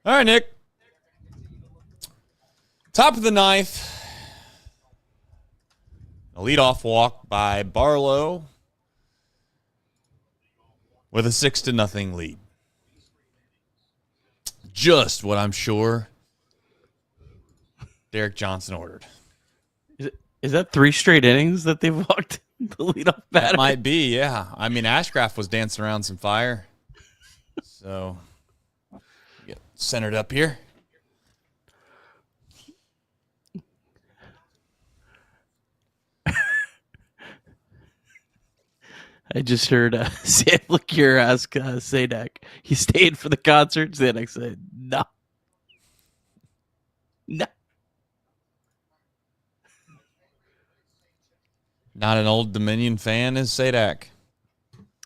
All right, Nick. Top of the ninth. A leadoff walk by Barlow with a 6-0 lead. Just what I'm sure Derek Johnson ordered. Is that 3 straight innings that they've walked the leadoff batter? That might be, yeah. I mean, Ashcraft was dancing around some fire. So, get centered up here. I just heard Sam LeCure ask Sadak. He stayed for the concert. Sadak said, no. No. Not an Old Dominion fan is Sadak.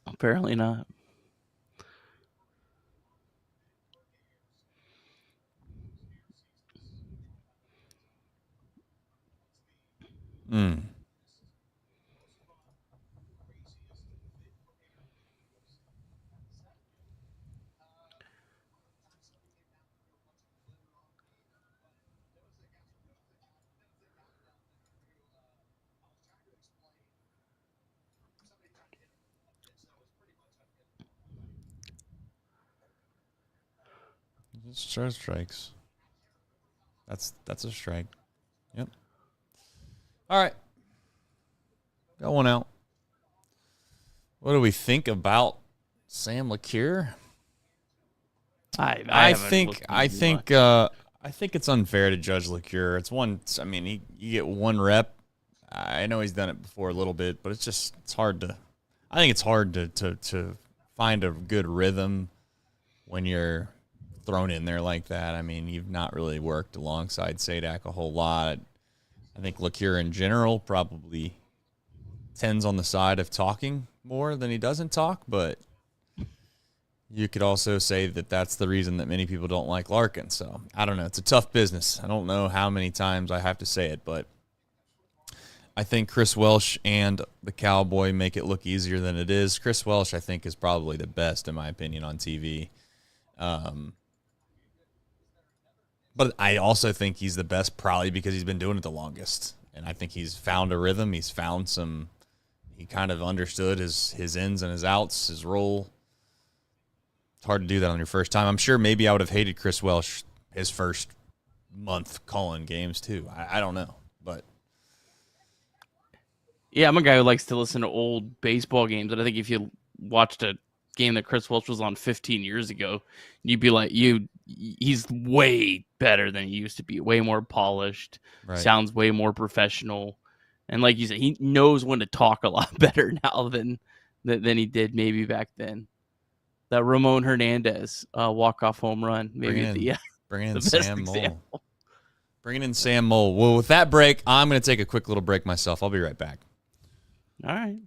Apparently not. Strikes. That's a strike. Yep. All right. Got one out. What do we think about Sam LeCure? I think it's unfair to judge LeCure. It's one. I mean, you get one rep. I know he's done it before a little bit, but it's hard to. I think it's hard to find a good rhythm when you're thrown in there like that. I mean, you've not really worked alongside Sadak a whole lot. I think LeCure in general probably tends on the side of talking more than he doesn't talk, but you could also say that that's the reason that many people don't like Larkin. So I don't know. It's a tough business. I don't know how many times I have to say it, but I think Chris Welsh and the Cowboy make it look easier than it is. Chris Welsh, I think, is probably the best, in my opinion, on TV. But I also think he's the best probably because he's been doing it the longest. And I think he's found a rhythm. He's found he kind of understood his ins and his outs, his role. It's hard to do that on your first time. I'm sure maybe I would have hated Chris Welsh his first month calling games too. I don't know. But yeah, I'm a guy who likes to listen to old baseball games. And I think if you watched a game that Chris Welsh was on 15 years ago, you'd be like, he's way better than he used to be, way more polished, right. Sounds way more professional. And like you said, he knows when to talk a lot better now than he did maybe back then. That Ramon Hernandez walk-off home run. Maybe bringing in Sam Mole. Bringing in Sam Mole. Well, with that break, I'm going to take a quick little break myself. I'll be right back. All right.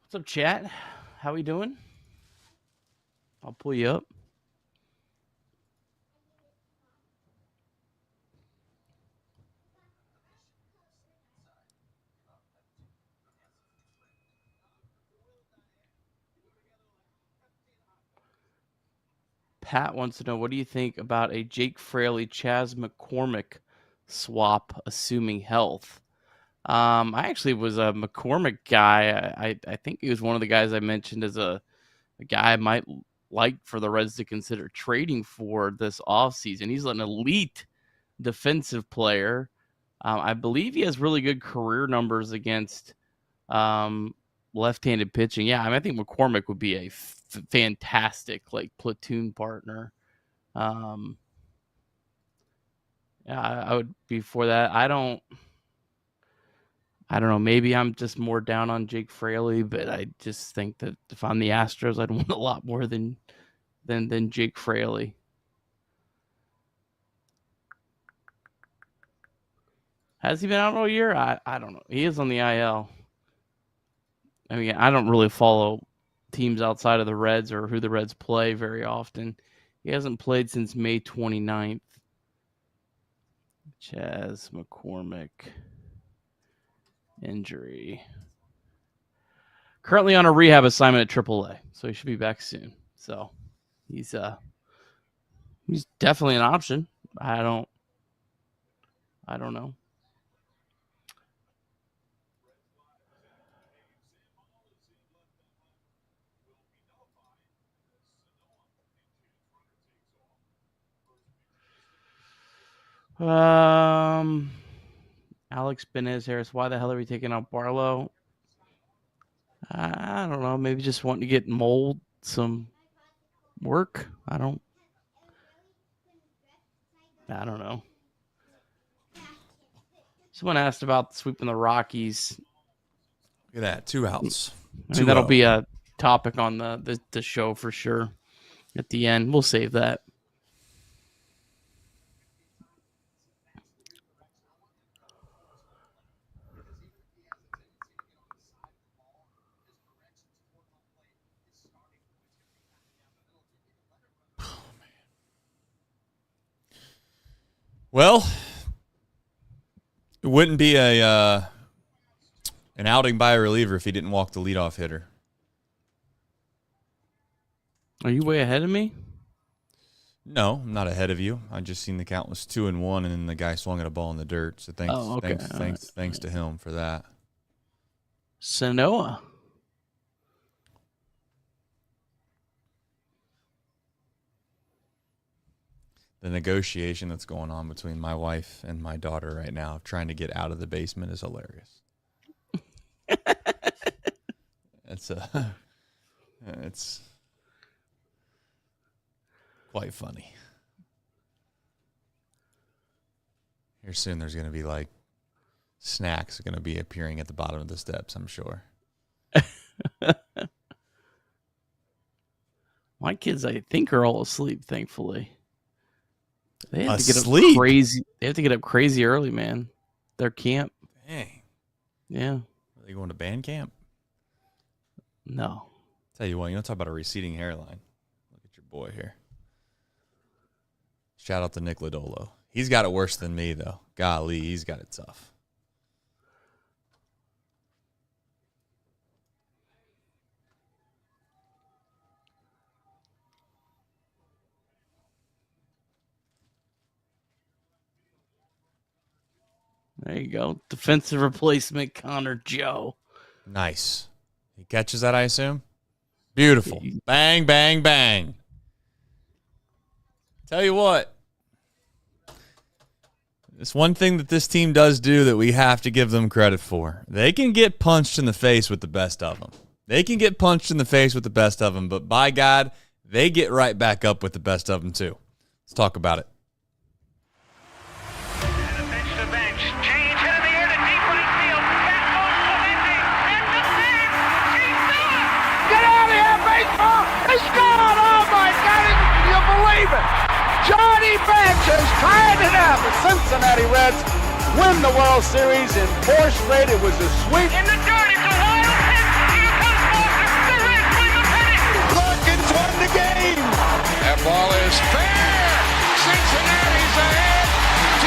What's up, chat? How we doing? I'll pull you up. Pat wants to know, what do you think about a Jake Fraley, Chas McCormick swap, assuming health? I actually was a McCormick guy. I think he was one of the guys I mentioned as a guy I might like for the Reds to consider trading for this offseason. He's an elite defensive player. I believe he has really good career numbers against left-handed pitching. Yeah, I think McCormick would be a fantastic platoon partner. Yeah, I would be for that. I don't know. Maybe I'm just more down on Jake Fraley, but I just think that if I'm the Astros, I'd want a lot more than Jake Fraley. Has he been out all year? I don't know. He is on the IL. I mean, I don't really follow teams outside of the Reds or who the Reds play very often. He hasn't played since May 29th. Chas McCormick. Injury. Currently on a rehab assignment at AAA, so he should be back soon. So he's He's definitely an option. I don't know. Alex Benez Harris. Why the hell are we taking out Barlow? I don't know. Maybe just wanting to get Mold some work. I don't know. Someone asked about sweeping the Rockies. Look at that. 2 outs. I mean, that'll be a topic on the show for sure at the end. We'll save that. Well, it wouldn't be an outing by a reliever if he didn't walk the leadoff hitter. Are you way ahead of me? No, I'm not ahead of you. I just seen the count was 2-1, and then the guy swung at a ball in the dirt. So thanks to him for that. Sanoa. The negotiation that's going on between my wife and my daughter right now, trying to get out of the basement, is hilarious. It's quite funny. Here soon, there's going to be like snacks going to be appearing at the bottom of the steps, I'm sure. My kids, I think, are all asleep, thankfully. They have to get up crazy. They have to get up crazy early, man. Their camp. Dang. Yeah. Are they going to band camp? No. Tell you what, you want to talk about a receding hairline. Look at your boy here. Shout out to Nick Lodolo. He's got it worse than me, though. Golly, he's got it tough. There you go. Defensive replacement, Connor Joe. Nice. He catches that, I assume? Beautiful. Bang, bang, bang. Tell you what. It's one thing that this team does do that we have to give them credit for. They can get punched in the face with the best of them. But by God, they get right back up with the best of them, too. Let's talk about it. He scored! Oh my God! Can you believe it? Johnny Bench has tied it up. The Cincinnati Reds win the World Series in 4 straight. It was a sweep. In the dirt, it's a wild pitch. Here comes Foster. The Reds win the pennant. Perkins won the game. That ball is fair. Cincinnati's ahead.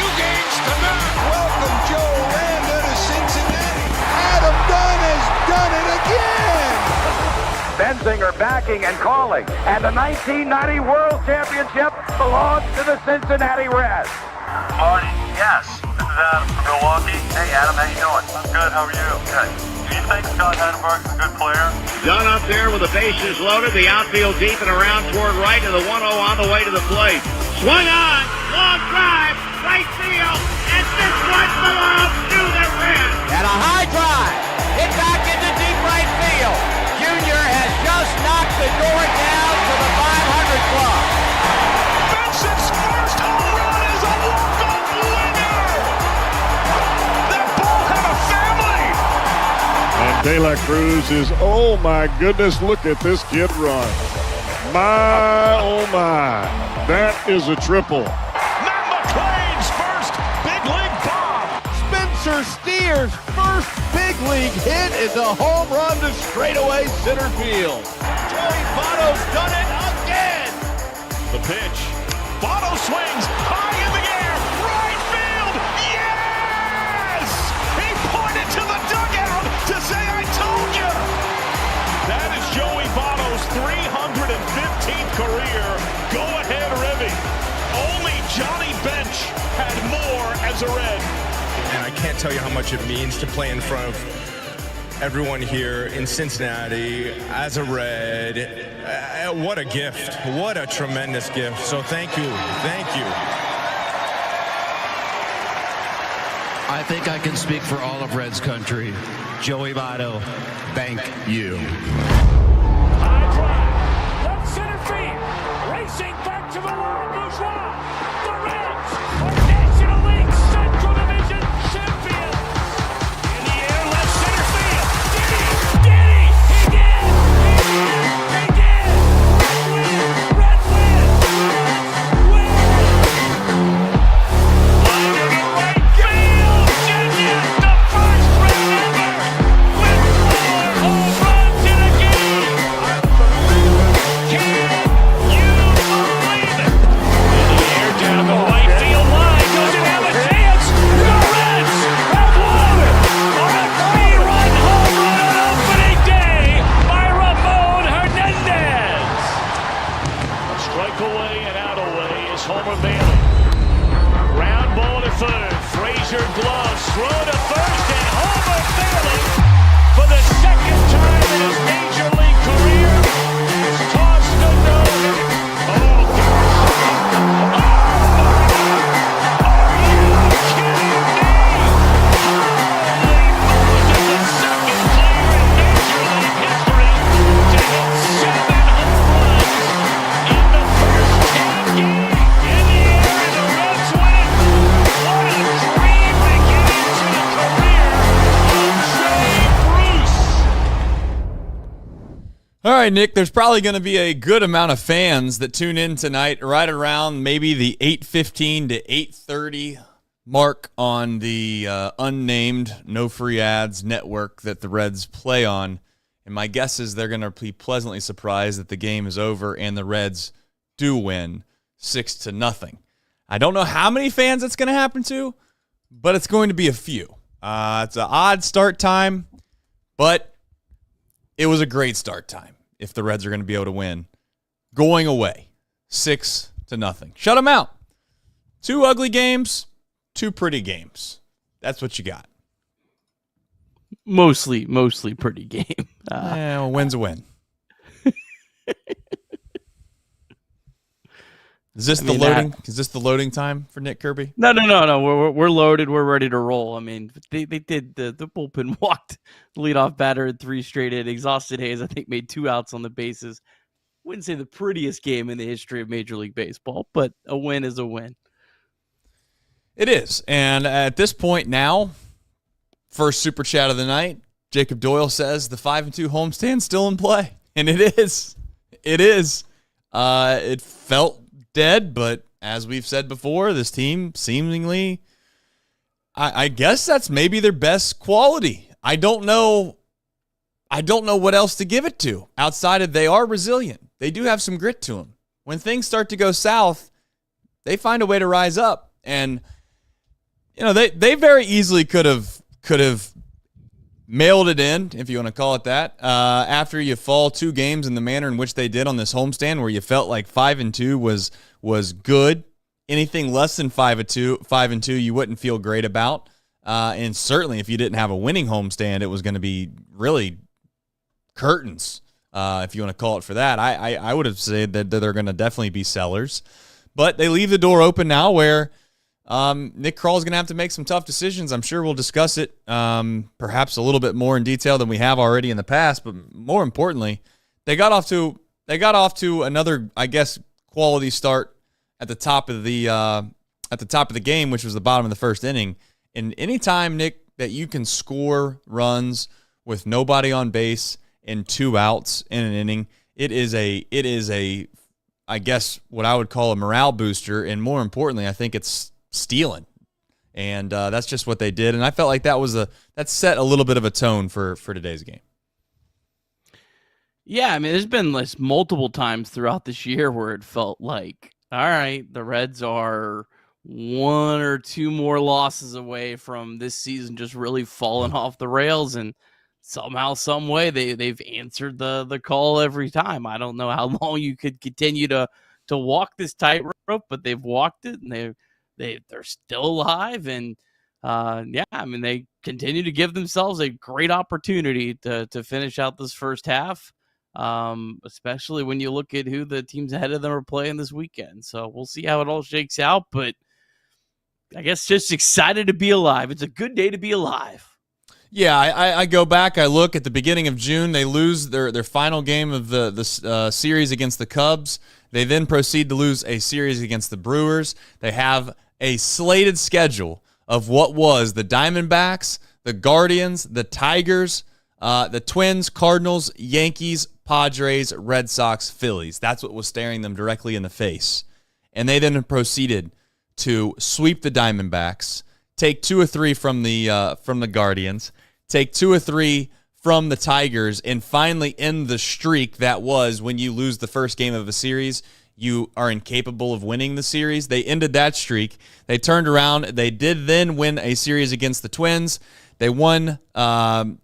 2 games to none. Welcome Joe Randa to Cincinnati. Adam Dunn has done it again. Benzinger backing and calling. And the 1990 World Championship belongs to the Cincinnati Reds. Marty, yes. This is Adam from Milwaukee. Hey, Adam, how you doing? I'm good. How are you? Good. Do you think Scott Chatterbox is a good player? Dunn up there with the bases loaded, the outfield deep and around toward right, and the 1-0 on the way to the plate. Swung on, long drive, right field, and this one belongs to the Reds. And a high drive, hit back into deep right field. Junior has just knocked the door down to the 500 club. Benson's first home run is a walk-off winner. That ball had a family. And De La Cruz is, oh my goodness, look at this kid run. My, oh my, that is a triple. Matt McClain's first big league bomb. Spencer Steer's first big league hit is a home run to straightaway center field. Joey Votto's done it again. The pitch. Votto swings high in the air. Right field. Yes! He pointed to the dugout to say, I told you. That is Joey Votto's 315th career go-ahead ribby. as a Red. And I can't tell you how much it means to play in front of everyone here in Cincinnati as a Red. What a gift. What a tremendous gift. So thank you. Thank you. I think I can speak for all of Reds country. Joey Votto, thank you. High drive, left center field, racing back to the Laurent Bourgeois. The Reds are National League Central Division champions. In the air, left center field. Did he? He did! He did! Red win! Line to right field. Genius, the first Red ever with 4 home runs in a game. Can you believe it? In the air, down the right field line. Doesn't have a chance. The Reds have won on a 3-run home run on opening day by Ramon Hernandez. A strike away and out away is Homer Bailey. Ground ball to third. Frazier gloves. Throw to first, and Homer Bailey, for the second time in his major league career, has tossed a no-hitter. Oh, God. Are you kidding me? Holy Moses, the second player in major league history to hit 7 home runs in the first 10 games. In the air, and the Reds win. What a dream beginning to the career of Jay Bruce. All right, Nick, there's probably going to be a good amount of fans that tune in tonight right around maybe the 8:15 to 8:30 mark on the unnamed No Free Ads network that the Reds play on. And my guess is they're going to be pleasantly surprised that the game is over and the Reds do win 6-0. I don't know how many fans it's going to happen to, but it's going to be a few. It's an odd start time, but it was a great start time if the Reds are going to be able to win. Going away, 6-0. Shut them out. 2 ugly games, 2 pretty games. That's what you got. Mostly pretty game. Well, win's a win. Is this Is this the loading time for Nick Kirby? No. We're loaded. We're ready to roll. I mean, they did the bullpen walked the leadoff batter in 3 straight innings. Austin Hayes, I think, made 2 outs on the bases. Wouldn't say the prettiest game in the history of Major League Baseball, but a win is a win. It is. And at this point now, first super chat of the night, Jacob Doyle says the 5-2 homestand still in play. And it is. It is. It felt dead, but as we've said before, this team seemingly, I guess that's maybe their best quality. I don't know what else to give it to outside of they are resilient. They do have some grit to them. When things start to go south, they find a way to rise up. And they very easily could have mailed it in, if you want to call it that, after you fall 2 games in the manner in which they did on this homestand, where you felt like 5-2 was good. Anything less than 5-2, you wouldn't feel great about. And certainly, if you didn't have a winning homestand, it was going to be really curtains, if you want to call it for that. I would have said that they're going to definitely be sellers, but they leave the door open now where Nick Krall is going to have to make some tough decisions. I'm sure we'll discuss it perhaps a little bit more in detail than we have already in the past. But more importantly, they got off to another, I guess, quality start at the top of the game, which was the bottom of the first inning. And anytime, Nick, that you can score runs with nobody on base and 2 outs in an inning, it is a I guess what I would call a morale booster. And more importantly, I think it's stealing. And that's just what they did. And I felt like that set a little bit of a tone for today's game. Yeah, I mean, there's been multiple times throughout this year where it felt like, all right, the Reds are 1 or 2 more losses away from this season just really falling off the rails, and somehow, some way, they've answered the call every time. I don't know how long you could continue to walk this tightrope, but they've walked it, and they're still alive, and they continue to give themselves a great opportunity to finish out this first half, especially when you look at who the teams ahead of them are playing this weekend. So we'll see how it all shakes out, but I guess just excited to be alive. It's a good day to be alive. Yeah, I go back. I look at the beginning of June. They lose their final game of the series against the Cubs. They then proceed to lose a series against the Brewers. They have a slated schedule of what was the Diamondbacks, the Guardians, the Tigers, the Twins, Cardinals, Yankees, Padres, Red Sox, Phillies. That's what was staring them directly in the face. And they then proceeded to sweep the Diamondbacks, take 2 or 3 from the Guardians, take 2 or 3 from the Tigers, and finally end the streak that was when you lose the first game of a series, you are incapable of winning the series. They ended that streak. They turned around. They did then win a series against the Twins. They won a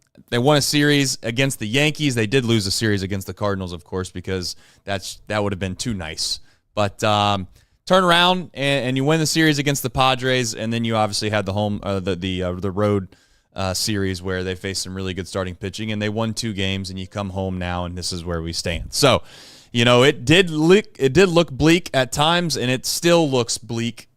series against the Yankees. They did lose a series against the Cardinals, of course, because that would have been too nice. But turn around and you win the series against the Padres, and then you obviously had the road series where they faced some really good starting pitching, and they won 2 games, and you come home now, and this is where we stand. So, it did look bleak at times, and it still looks bleak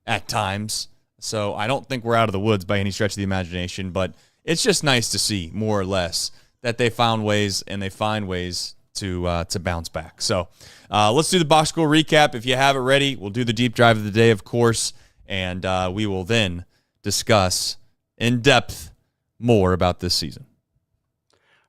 at times. So I don't think we're out of the woods by any stretch of the imagination, but it's just nice to see, more or less, that they found ways, and they find ways to bounce back. So let's do the box score recap. If you have it ready, we'll do the deep drive of the day, of course, and we will then discuss in depth more about this season.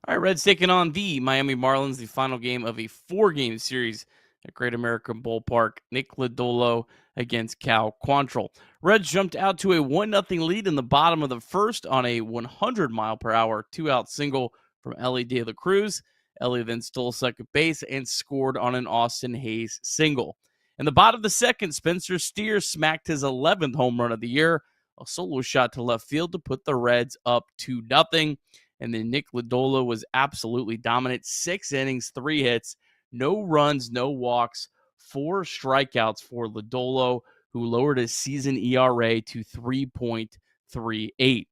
All right, Reds taking on the Miami Marlins, the final game of a 4-game series at Great American Ballpark. Nick Lodolo against Cal Quantrill. Reds jumped out to a 1-0 lead in the bottom of the first on a 100-mile-per-hour 2-out single from Elly De La Cruz. Elly then stole second base and scored on an Austin Hayes single. In the bottom of the second, Spencer Steer smacked his 11th home run of the year, a solo shot to left field to put the Reds up 2-0. And then Nick Lodolo was absolutely dominant. 6 innings, 3 hits, no runs, no walks, 4 strikeouts for Lodolo, who lowered his season ERA to 3.38.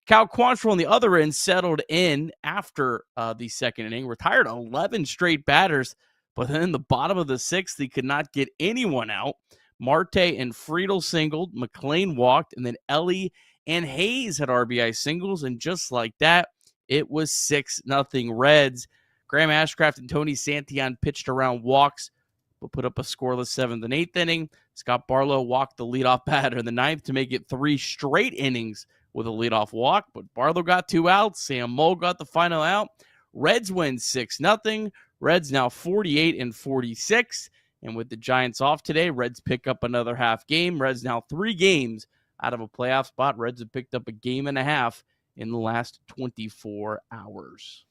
Cal Quantrill on the other end settled in after the second inning, retired 11 straight batters, but then in the bottom of the 6th, he could not get anyone out. Marte and Friedl singled, McLean walked, and then Elly and Hayes had RBI singles, and just like that, it was 6-0 Reds. Graham Ashcraft and Tony Santillan pitched around walks, but put up a scoreless 7th and 8th inning. Scott Barlow walked the leadoff batter in the 9th to make it 3 straight innings with a leadoff walk, but Barlow got 2 outs. Sam Moe got the final out. Reds win 6-0. Reds now 48-46. And with the Giants off today, Reds pick up another half game. Reds now 3 games out of a playoff spot. Reds have picked up a game and a half in the last 24 hours.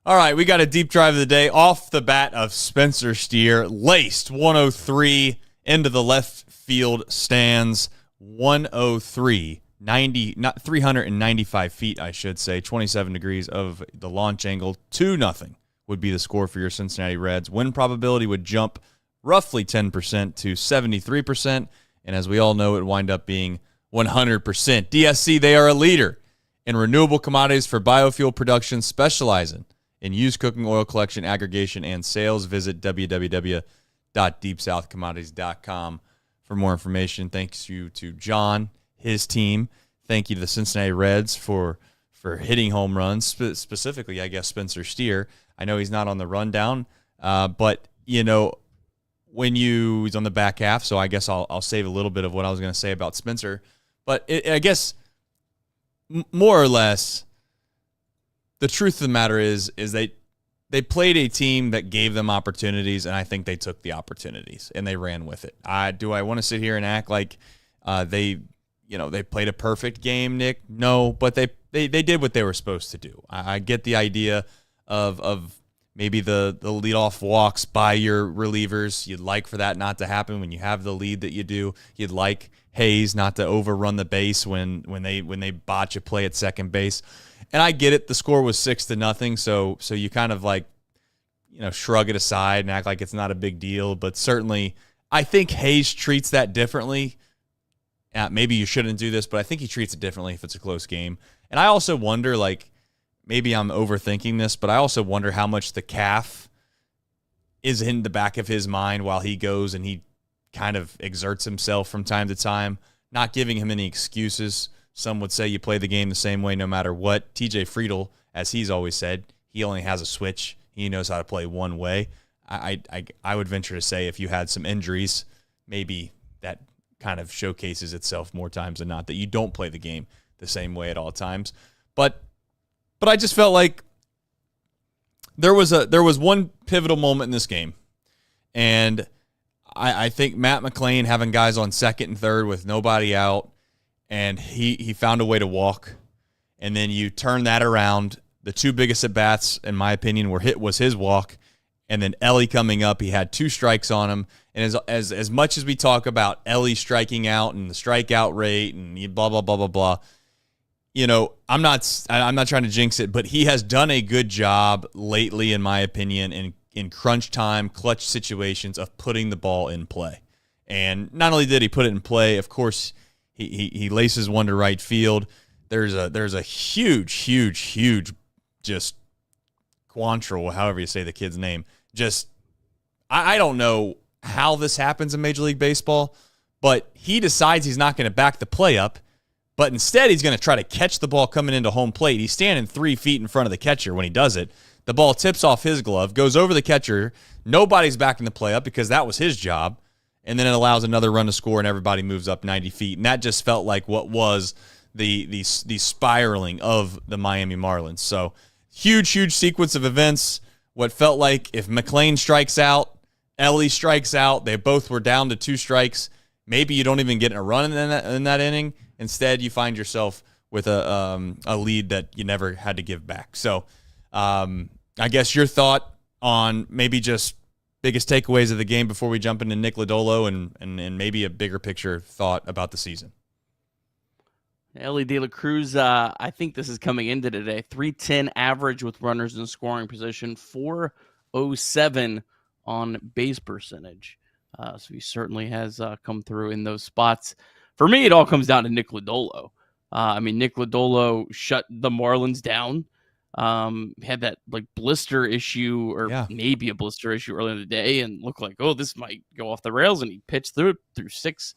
All right, we got a deep drive of the day off the bat of Spencer Steer. Laced 103 into the left field stands. 103, 395 feet, I should say. 27 degrees of the launch angle. 2-0 would be the score for your Cincinnati Reds. Win probability would jump roughly 10% to 73%. And as we all know, it would wind up being 100%. DSC, they are a leader in renewable commodities for biofuel production, specializing in used cooking oil collection, aggregation, and sales. Visit www.deepsouthcommodities.com for more information. Thanks you to John, his team. Thank you to the Cincinnati Reds for hitting home runs, specifically, I guess, Spencer Steer. I know he's not on the rundown, but, when he's on the back half, so I guess I'll save a little bit of what I was going to say about Spencer. But I guess more or less, the truth of the matter is they played a team that gave them opportunities, and I think they took the opportunities and they ran with it. Do I want to sit here and act like they played a perfect game, Nick? No, but they did what they were supposed to do. I get the idea of maybe the leadoff walks by your relievers. You'd like for that not to happen when you have the lead that you do. You'd like Hayes not to overrun the base when they botch a play at second base. And I get it. The score was 6-0, so you kind of shrug it aside and act like it's not a big deal. But certainly, I think Hayes treats that differently maybe you shouldn't do this, but I think he treats it differently if it's a close game. And I also wonder, like, maybe I'm overthinking this, but I also wonder how much the calf is in the back of his mind while he goes and he kind of exerts himself from time to time, not giving him any excuses. Some would say you play the game the same way no matter what. TJ Friedl, as he's always said, he only has a switch. He knows how to play one way. I would venture to say if you had some injuries, maybe that kind of showcases itself more times than not, that you don't play the game the same way at all times. But I just felt like there was one pivotal moment in this game, and I think Matt McLain having guys on second and third with nobody out, and he found a way to walk, and then you turn that around. The two biggest at-bats, in my opinion, was his walk, and then Elly coming up. He had 2 strikes on him, and as much as we talk about Elly striking out and the strikeout rate and blah blah blah blah blah, you know, I'm not trying to jinx it, but he has done a good job lately, in my opinion, in crunch time, clutch situations of putting the ball in play. And not only did he put it in play, of course, he laces one to right field. There's a huge just Quantrill, however you say the kid's name. Just I don't know how this happens in Major League Baseball, but he decides he's not going to back the play up. But instead, he's going to try to catch the ball coming into home plate. He's standing 3 feet in front of the catcher when he does it. The ball tips off his glove, goes over the catcher. Nobody's backing the play up because that was his job. And then it allows another run to score, and everybody moves up 90 feet. And that just felt like what was the spiraling of the Miami Marlins. So huge sequence of events. What felt like if McLain strikes out, Elly strikes out, they both were down to 2 strikes. Maybe you don't even get a run in that inning. Instead, you find yourself with a lead that you never had to give back. So I guess your thought on maybe just biggest takeaways of the game before we jump into Nick Lodolo and maybe a bigger picture thought about the season. Elly De La Cruz, I think this is coming into today. 310 average with runners in scoring position, 407 on base percentage. So he certainly has come through in those spots. For me, it all comes down to Nick Lodolo. Nick Lodolo shut the Marlins down. Had that like blister issue maybe a blister issue earlier in the day and looked like, oh, this might go off the rails. And he pitched through 6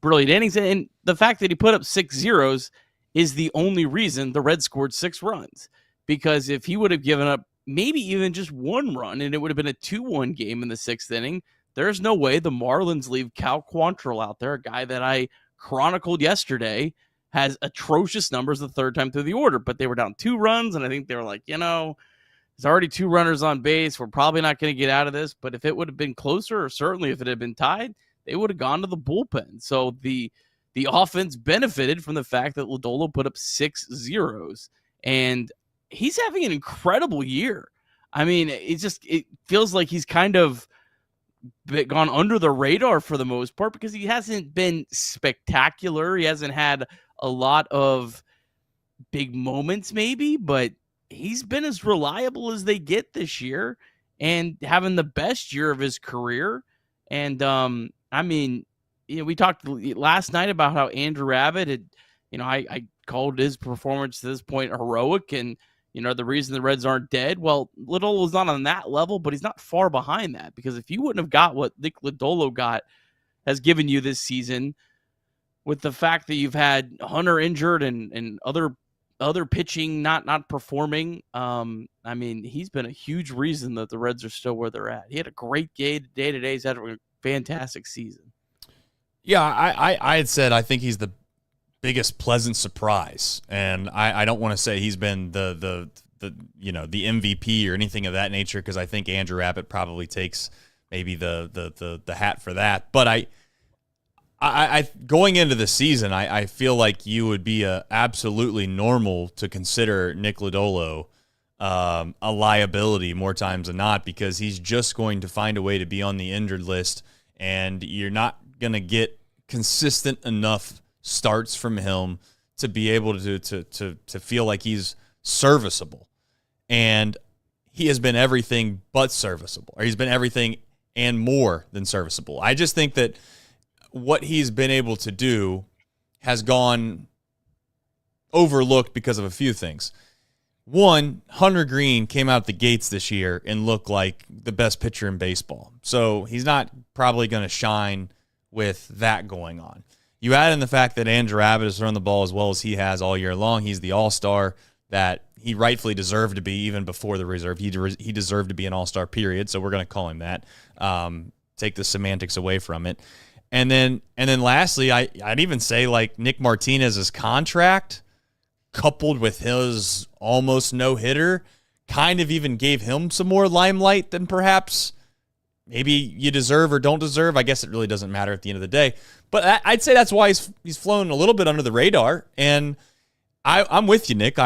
brilliant innings. And the fact that he put up 6 zeros is the only reason the Reds scored 6 runs. Because if he would have given up maybe even just 1 run and it would have been a 2-1 game in the 6th inning, there's no way the Marlins leave Cal Quantrill out there, a guy that I chronicled yesterday, has atrocious numbers the 3rd time through the order, but they were down 2 runs, and I think they were like, there's already 2 runners on base. We're probably not going to get out of this, but if it would have been closer, or certainly if it had been tied, they would have gone to the bullpen. So the offense benefited from the fact that Lodolo put up 6 zeros, and he's having an incredible year. I mean, it feels like he's kind of gone under the radar for the most part because he hasn't been spectacular. He hasn't had a lot of big moments maybe, but he's been as reliable as they get this year and having the best year of his career. And we talked last night about how Andrew Abbott had, I called his performance to this point heroic, and the reason the Reds aren't dead. Well, Lodolo's not on that level, but he's not far behind that, because if you wouldn't have got what Nick Lodolo has given you this season, with the fact that you've had Hunter injured and other pitching not performing, he's been a huge reason that the Reds are still where they're at. He had a great day-to-day. He's had a fantastic season. Yeah, I had said I think he's the biggest pleasant surprise, and I don't want to say he's been the MVP or anything of that nature, because I think Andrew Abbott probably takes maybe the hat for that. But I going into the season, I feel like you would be absolutely normal to consider Nick Lodolo a liability more times than not, because he's just going to find a way to be on the injured list, and you're not going to get consistent enough starts from him to be able to feel like he's serviceable. And he has been everything but serviceable, or he's been everything and more than serviceable. I just think that what he's been able to do has gone overlooked because of a few things. One, Hunter Greene came out the gates this year and looked like the best pitcher in baseball. So he's not probably going to shine with that going on. You add in the fact that Andrew Abbott has thrown the ball as well as he has all year long. He's the all-star that he rightfully deserved to be even before the reserve. He deserved to be an all-star, period, so we're going to call him that. Take the semantics away from it. And then lastly, I'd even say like Nick Martinez's contract coupled with his almost no-hitter kind of even gave him some more limelight than perhaps maybe you deserve or don't deserve. I guess it really doesn't matter at the end of the day. But I'd say that's why he's flown a little bit under the radar. And I'm with you, Nick.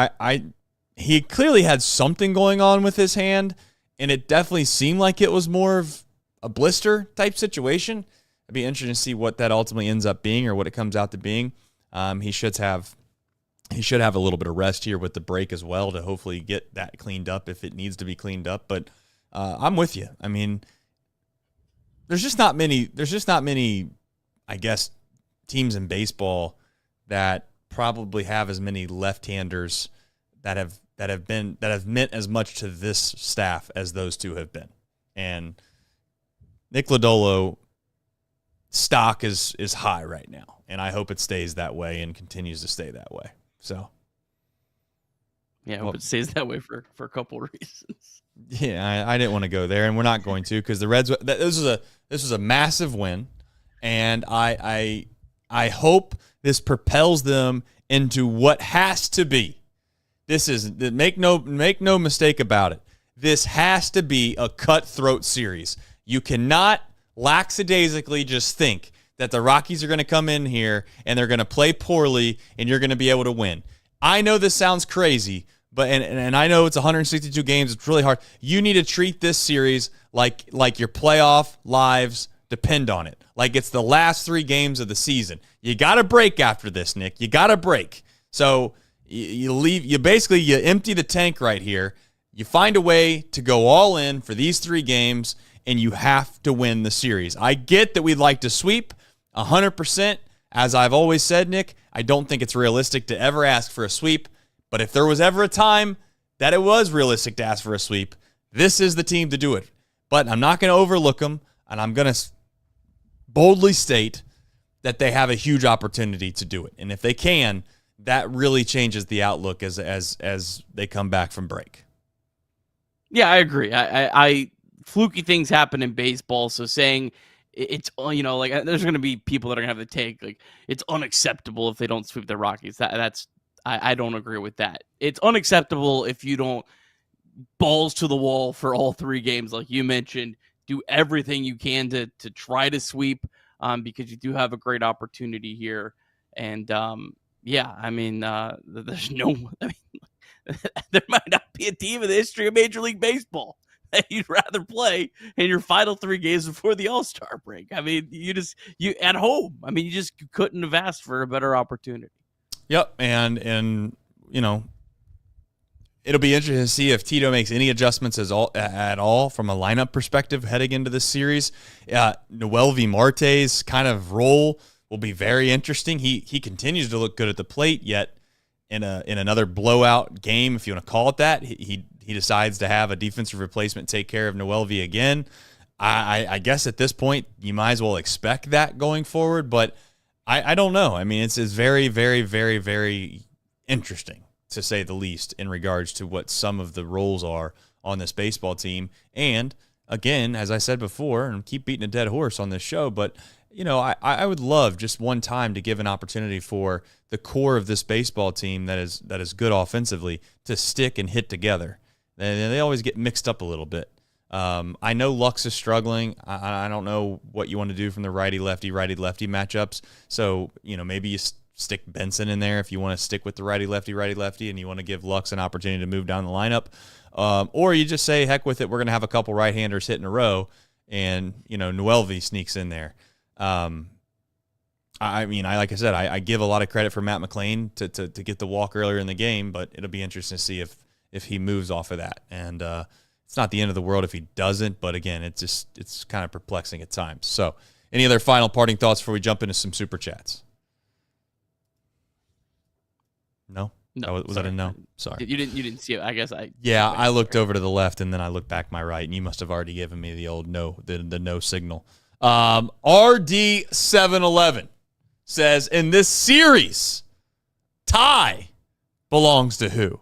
He clearly had something going on with his hand, and it definitely seemed like it was more of a blister type situation. It'd be interesting to see what that ultimately ends up being or what it comes out to being. He should have a little bit of rest here with the break as well to hopefully get that cleaned up if it needs to be cleaned up. But I'm with you. I mean, there's just not many, I guess, teams in baseball that probably have as many left-handers that have meant as much to this staff as those two have been. And Nick Lodolo stock is high right now, and I hope it stays that way and continues to stay that way. So, yeah, I hope it stays that way for a couple of reasons. Yeah, I didn't want to go there, and we're not going to because the Reds. This was a massive win, and I hope this propels them into what has to be. This is make no mistake about it. This has to be a cutthroat series. You cannot lackadaisically just think that the Rockies are going to come in here and they're going to play poorly and you're going to be able to win. I know this sounds crazy, but and I know it's 162 games. It's really hard. You need to treat this series like your playoff lives depend on it. Like it's the last 3 games of the season. You got to break after this, Nick. You got to break. So you empty the tank right here. You find a way to go all in for these 3 games, and you have to win the series. I get that we'd like to sweep 100%. As I've always said, Nick, I don't think it's realistic to ever ask for a sweep. But if there was ever a time that it was realistic to ask for a sweep, this is the team to do it. But I'm not going to overlook them, and I'm going to boldly state that they have a huge opportunity to do it. And if they can, that really changes the outlook as they come back from break. Yeah, I agree. I fluky things happen in baseball, so saying it's, like there's going to be people that are going to have the take like it's unacceptable if they don't sweep the Rockies. I don't agree with that. It's unacceptable if you don't balls to the wall for all 3 games, like you mentioned. Do everything you can to try to sweep because you do have a great opportunity here. And yeah, I mean, there's no. I mean, there might not be a team in the history of Major League Baseball that you'd rather play in your final 3 games before the All-Star break. I mean, you at home. I mean, you couldn't have asked for a better opportunity. Yep, and it'll be interesting to see if Tito makes any adjustments at all from a lineup perspective heading into this series. Noelvi Marte's kind of role will be very interesting. He continues to look good at the plate, yet in another blowout game, if you want to call it that, he decides to have a defensive replacement take care of Noelvi again. I guess at this point you might as well expect that going forward, but I don't know. I mean, it's very, very, very, very interesting, to say the least, in regards to what some of the roles are on this baseball team. And again, as I said before, and keep beating a dead horse on this show, but I would love just one time to give an opportunity for the core of this baseball team that is good offensively to stick and hit together. They always get mixed up a little bit. I know Lux is struggling. I don't know what you want to do from the righty-lefty matchups. So, maybe you stick Benson in there if you want to stick with the righty-lefty, and you want to give Lux an opportunity to move down the lineup. Or you just say, heck with it, we're going to have a couple right-handers hit in a row, and, Noelvi sneaks in there. Like I said, I give a lot of credit for Matt McLean to get the walk earlier in the game, but it'll be interesting to see if he moves off of that. And it's not the end of the world if he doesn't, but again, it's kind of perplexing at times. So any other final parting thoughts before we jump into some super chats? No? No, Was that a no? Sorry. You didn't see it. I guess I. Yeah, I looked over to the left and then I looked back my right, and you must have already given me the old no, the no signal. RD711 says, in this series, tie belongs to who?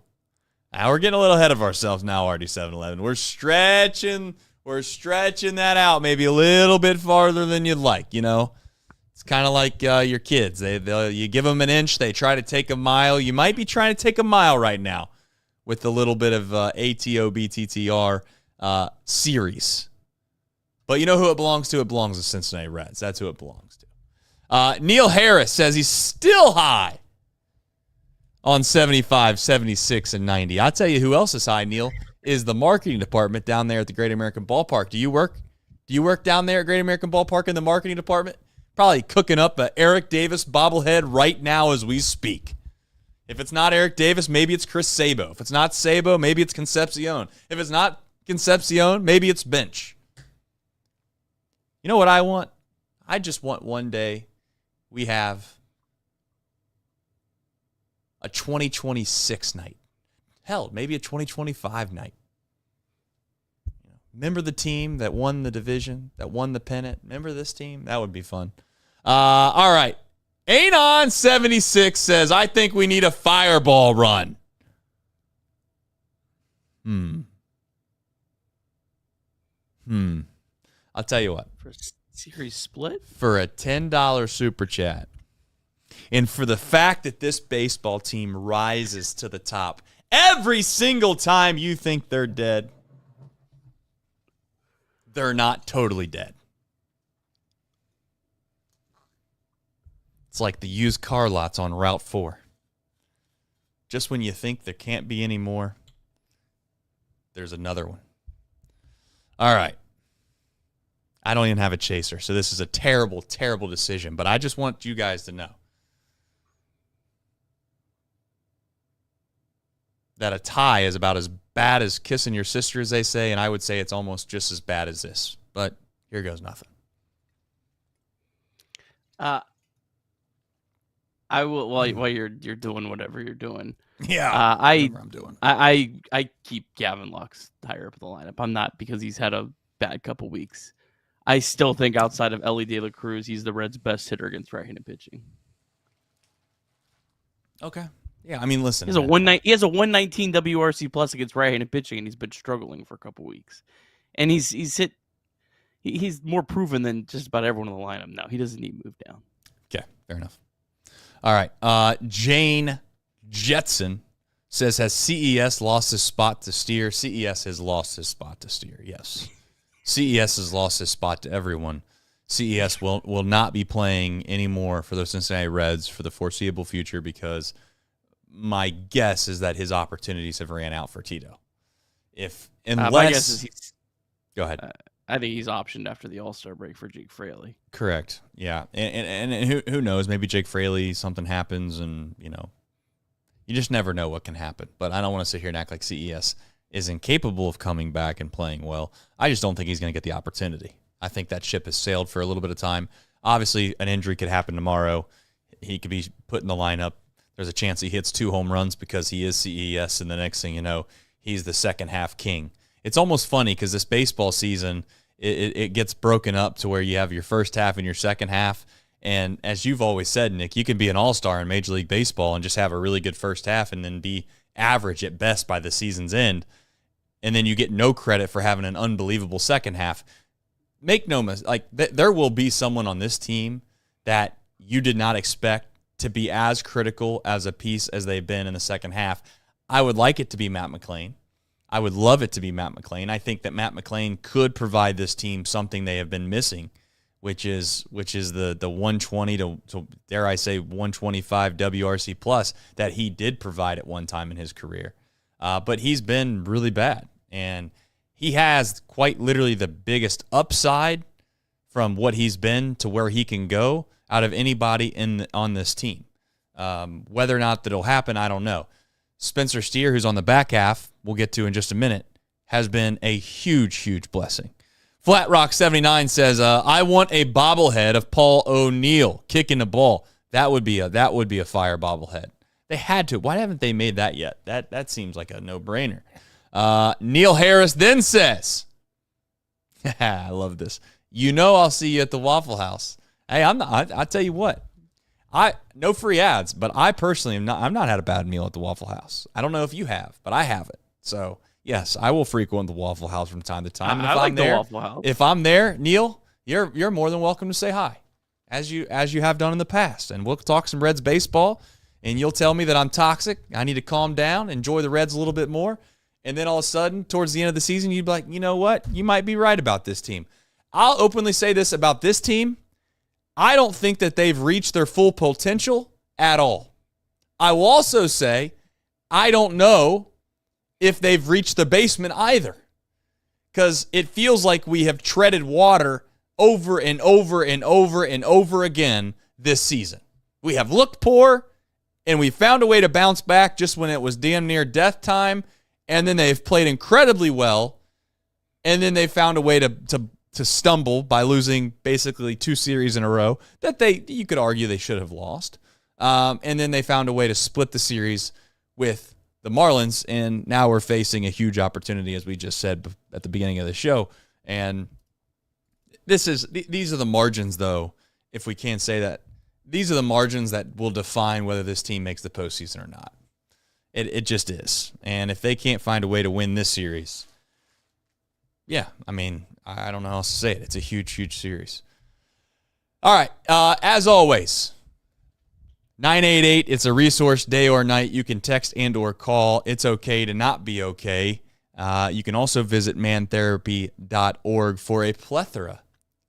Now we're getting a little ahead of ourselves now, RD711. We're stretching that out maybe a little bit farther than you'd like, you know? It's kind of like your kids. You give them an inch, they try to take a mile. You might be trying to take a mile right now with a little bit of ATO BTTR series. But you know who it belongs to? It belongs to Cincinnati Reds. That's who it belongs to. Neil Harris says he's still high on 75, 76, and 90. I'll tell you who else is high, Neil, is the marketing department down there at the Great American Ballpark. Do you work down there at Great American Ballpark in the marketing department? Probably cooking up a Eric Davis bobblehead right now as we speak. If it's not Eric Davis, maybe it's Chris Sabo. If it's not Sabo, maybe it's Concepcion. If it's not Concepcion, maybe it's Bench. You know what I want? I just want one day we have a 2026 night. Hell, maybe a 2025 night. Remember the team that won the division, that won the pennant? Remember this team? That would be fun. All right. Anon76 says, I think we need a fireball run. I'll tell you what. For a series split? For a $10 super chat, and for the fact that this baseball team rises to the top every single time you think they're dead, they're not totally dead. It's like the used car lots on Route 4. Just when you think there can't be any more, there's another one. All right. I don't even have a chaser, so this is a terrible, terrible decision, but I just want you guys to know that a tie is about as bad as kissing your sister, as they say, and I would say it's almost just as bad as this. But here goes nothing. I will while you're doing whatever you're doing. Yeah, whatever I'm doing. I keep Gavin Lux higher up in the lineup. I'm not, because he's had a bad couple weeks. I still think outside of Elly De La Cruz, he's the Reds' best hitter against right-handed pitching. Okay. Yeah, I mean, listen. He has a 119 WRC plus against right-handed pitching, and he's been struggling for a couple weeks. And he's more proven than just about everyone in the lineup now. He doesn't need to move down. Okay, fair enough. All right. Jane Jetson says, has CES lost his spot to Steer? CES has lost his spot to Steer, yes. CES has lost his spot to everyone. CES will not be playing anymore for the Cincinnati Reds for the foreseeable future, because my guess is that his opportunities have ran out for Tito. My guess is go ahead. I think he's optioned after the All-Star break for Jake Fraley. Correct. Yeah, and who knows? Maybe Jake Fraley, something happens, and you just never know what can happen. But I don't want to sit here and act like CES is incapable of coming back and playing well. I just don't think he's going to get the opportunity. I think that ship has sailed for a little bit of time. Obviously, an injury could happen tomorrow. He could be put in the lineup. There's a chance he hits 2 home runs because he is CES, and the next thing you know, he's the second half king. It's almost funny because this baseball season, it gets broken up to where you have your first half and your second half. And as you've always said, Nick, you can be an all-star in Major League Baseball and just have a really good first half and then be average at best by the season's end. And then you get no credit for having an unbelievable second half. Make no mistake, there will be someone on this team that you did not expect to be as critical as a piece as they've been in the second half. I would like it to be Matt McLain. I would love it to be Matt McLain. I think that Matt McLain could provide this team something they have been missing, which is the 120 to dare I say 125 WRC plus that he did provide at one time in his career. But he's been really bad, and he has quite literally the biggest upside from what he's been to where he can go out of anybody on this team. Whether or not that'll happen, I don't know. Spencer Steer, who's on the back half, we'll get to in just a minute, has been a huge, huge blessing. Flat Rock 79 says, I want a bobblehead of Paul O'Neill kicking the ball. That would be a fire bobblehead. They had to. Why haven't they made that yet? That seems like a no-brainer. Neil Harris then says, I love this. I'll see you at the Waffle House. Hey, I'll tell you what. No free ads, but I personally I've not had a bad meal at the Waffle House. I don't know if you have, but I haven't. So yes, I will frequent the Waffle House from time to time. And I like the Waffle House. If I'm there, Neil, you're more than welcome to say hi, as you have done in the past, and we'll talk some Reds baseball. And you'll tell me that I'm toxic. I need to calm down, enjoy the Reds a little bit more. And then all of a sudden, towards the end of the season, you'd be like, you know what? You might be right about this team. I'll openly say this about this team. I don't think that they've reached their full potential at all. I will also say I don't know if they've reached the basement either, because it feels like we have treaded water over and over and over and over again this season. We have looked poor, and we found a way to bounce back just when it was damn near death time, and then they've played incredibly well, and then they found a way to stumble by losing basically 2 series in a row that you could argue they should have lost. And then they found a way to split the series with the Marlins, and now we're facing a huge opportunity, as we just said at the beginning of the show. And these are the margins, though, if we can't say that. These are the margins that will define whether this team makes the postseason or not. It just is. And if they can't find a way to win this series, yeah, I mean, I don't know how else to say it. It's a huge, huge series. All right, as always, 988, it's a resource day or night. You can text and or call. It's okay to not be okay. You can also visit mantherapy.org for a plethora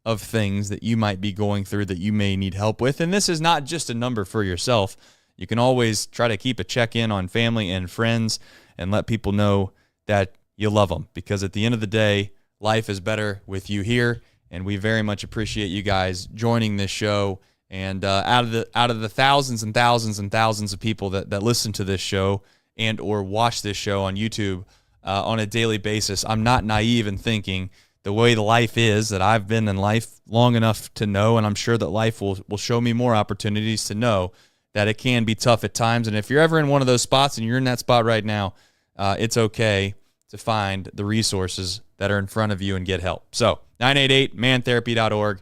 of things that you might be going through that you may need help with. And this is not just a number for yourself. You can always try to keep a check-in on family and friends and let people know that you love them, because at the end of the day, life is better with you here, and we very much appreciate you guys joining this show. And out of the thousands and thousands and thousands of people that listen to this show and or watch this show on YouTube on a daily basis, I'm not naive in thinking the way the life is, that I've been in life long enough to know, and I'm sure that life will show me more opportunities to know that it can be tough at times. And if you're ever in one of those spots, and you're in that spot right now, it's okay to find the resources that are in front of you and get help. So 988 mantherapy.org.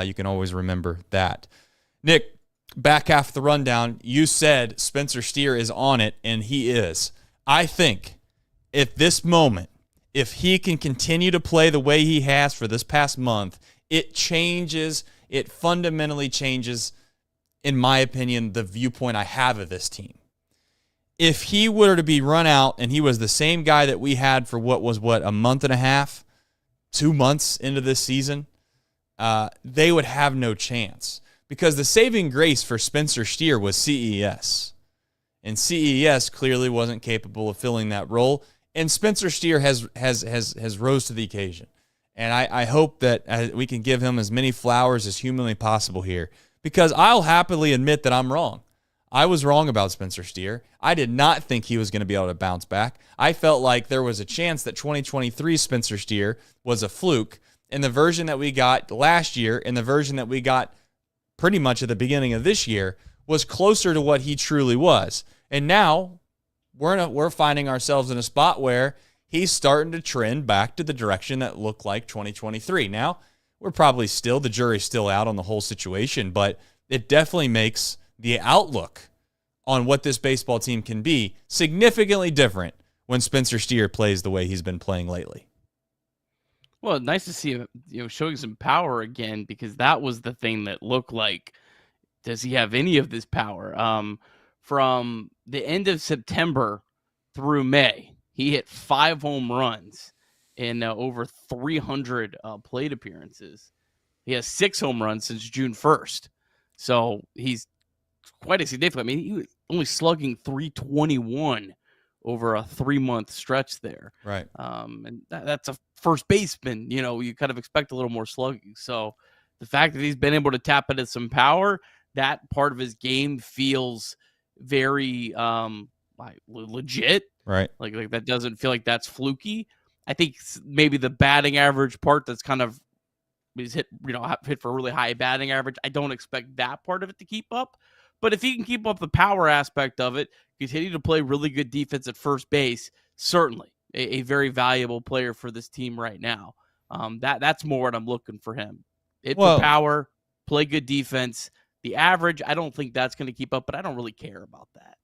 You can always remember that. Nick, back half the rundown, you said Spencer Steer is on it, and he is. I think at this moment, if he can continue to play the way he has for this past month, it fundamentally changes, in my opinion, the viewpoint I have of this team. If he were to be run out and he was the same guy that we had for a month and a half, 2 months into this season, they would have no chance. Because the saving grace for Spencer Steer was CES. And CES clearly wasn't capable of filling that role. And Spencer Steer has rose to the occasion. And I hope that we can give him as many flowers as humanly possible here. Because I'll happily admit that I'm wrong. I was wrong about Spencer Steer. I did not think he was going to be able to bounce back. I felt like there was a chance that 2023 Spencer Steer was a fluke. And the version that we got last year and the version that we got pretty much at the beginning of this year was closer to what he truly was. And now we're finding ourselves in a spot where he's starting to trend back to the direction that looked like 2023. Now, we're probably the jury's still out on the whole situation, but it definitely makes the outlook on what this baseball team can be significantly different when Spencer Steer plays the way he's been playing lately. Well, nice to see him, showing some power again, because that was the thing that looked like, does he have any of this power? From the end of September through May, he hit 5 home runs in over 300 plate appearances. He has 6 home runs since June 1st. So he's quite a significant. I mean, he was only slugging .321 over a 3-month stretch there. Right. And that's a first baseman. You kind of expect a little more slugging. So the fact that he's been able to tap into some power, that part of his game feels very legit. Right. Like that doesn't feel like that's fluky. I think maybe the batting average part that's kind of is hit for a really high batting average. I don't expect that part of it to keep up, But if he can keep up the power aspect of it, continue to play really good defense at first base, certainly a very valuable player for this team right now. That's more what I'm looking for him. Hit for power, play good defense. The average, I don't think that's going to keep up, but I don't really care about that.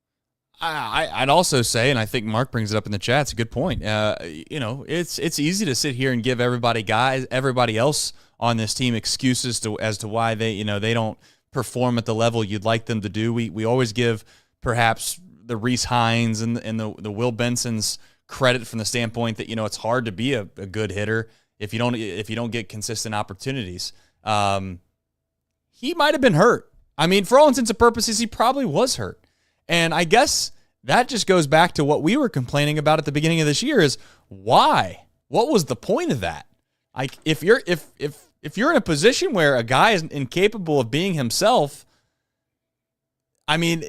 I'd also say, and I think Mark brings it up in the chat, it's a good point. It's easy to sit here and give everybody else on this team excuses as to why they don't perform at the level you'd like them to do. We always give perhaps the Reese Hines and the Will Bensons credit from the standpoint that it's hard to be a good hitter if you don't get consistent opportunities. He might have been hurt. I mean, for all intents and purposes, he probably was hurt. And I guess that just goes back to what we were complaining about at the beginning of this year is why? What was the point of that? Like if you're in a position where a guy is incapable of being himself, I mean,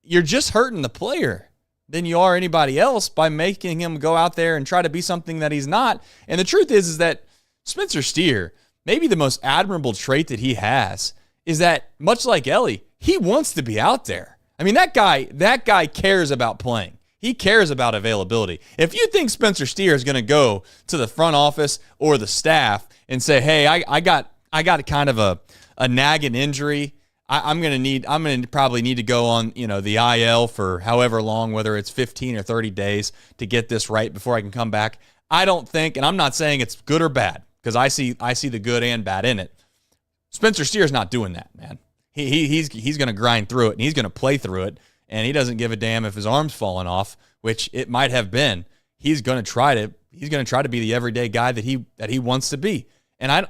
you're just hurting the player than you are anybody else by making him go out there and try to be something that he's not. And the truth is that Spencer Steer, maybe the most admirable trait that he has is that, much like Elly, he wants to be out there. I mean, that guy cares about playing. He cares about availability. If you think Spencer Steer is going to go to the front office or the staff and say, "Hey, I got kind of a nagging injury. I'm going to probably need to go on, the IL for however long, whether it's 15 or 30 days to get this right before I can come back." I don't think, and I'm not saying it's good or bad because I see the good and bad in it. Spencer Steer's not doing that, man. He's going to grind through it, and he's going to play through it, and he doesn't give a damn if his arm's falling off, which it might have been. He's going to try to be the everyday guy that he wants to be. And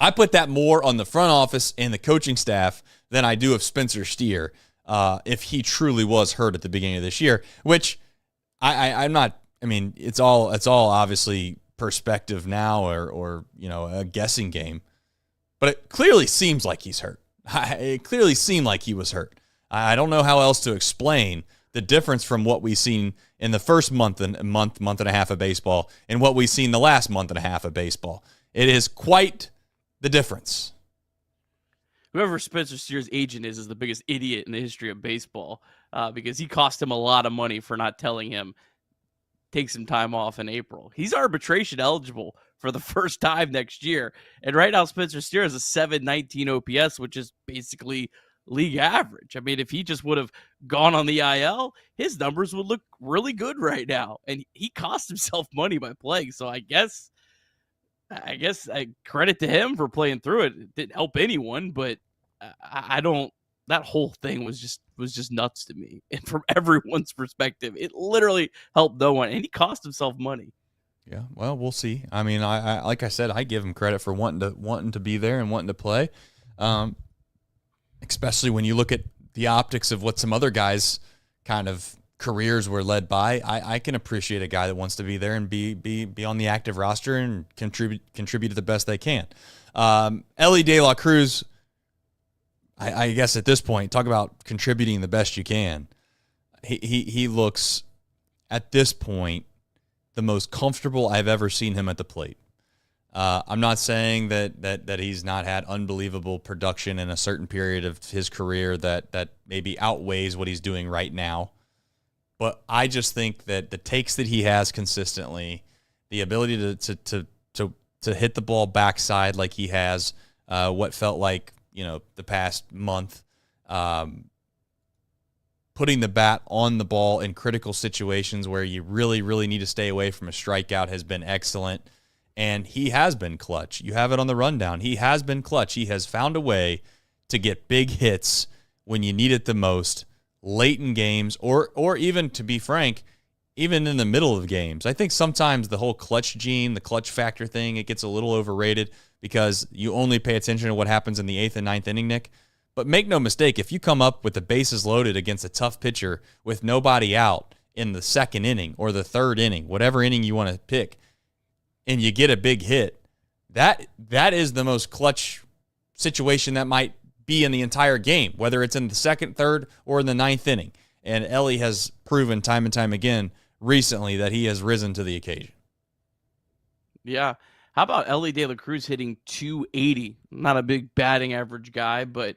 I put that more on the front office and the coaching staff than I do of Spencer Steer if he truly was hurt at the beginning of this year, which I'm not. I mean, it's all obviously perspective now or a guessing game, but it clearly seems like he's hurt. It clearly seemed like he was hurt. I don't know how else to explain the difference from what we've seen in the first month and a half of baseball and what we've seen the last month and a half of baseball. It is quite the difference. Whoever Spencer Steer's agent is the biggest idiot in the history of baseball because he cost him a lot of money for not telling him take some time off in April. He's arbitration eligible for the first time next year. And right now, Spencer Steer has a 719 OPS, which is basically league average. I mean, if he just would have gone on the IL, his numbers would look really good right now. And he cost himself money by playing. So I guess I credit to him for playing through it. It didn't help anyone, but I don't. That whole thing was just nuts to me. And from everyone's perspective, it literally helped no one. And he cost himself money. Yeah, well, we'll see. I mean, I like I said, I give him credit for wanting to be there and wanting to play, especially when you look at the optics of what some other guys' kind of careers were led by. I can appreciate a guy that wants to be there and be on the active roster and contribute to the best they can. Elly De La Cruz, I guess at this point, talk about contributing the best you can. He looks at this point the most comfortable I've ever seen him at the plate. I'm not saying that he's not had unbelievable production in a certain period of his career that maybe outweighs what he's doing right now. But I just think that the takes that he has consistently, the ability to hit the ball backside like he has, what felt like the past month, putting the bat on the ball in critical situations where you really, really need to stay away from a strikeout has been excellent. And he has been clutch. You have it on the rundown. He has been clutch. He has found a way to get big hits when you need it the most, late in games, or even, to be frank, even in the middle of games. I think sometimes the whole clutch gene, the clutch factor thing, it gets a little overrated because you only pay attention to what happens in the 8th and 9th inning, Nick. But make no mistake, if you come up with the bases loaded against a tough pitcher with nobody out in the 2nd inning or the 3rd inning, whatever inning you want to pick, and you get a big hit, that is the most clutch situation that might be in the entire game, whether it's in the 2nd, 3rd, or in the 9th inning. And Elly has proven time and time again recently that he has risen to the occasion. Yeah. How about Elly De La Cruz hitting 280? Not a big batting average guy, but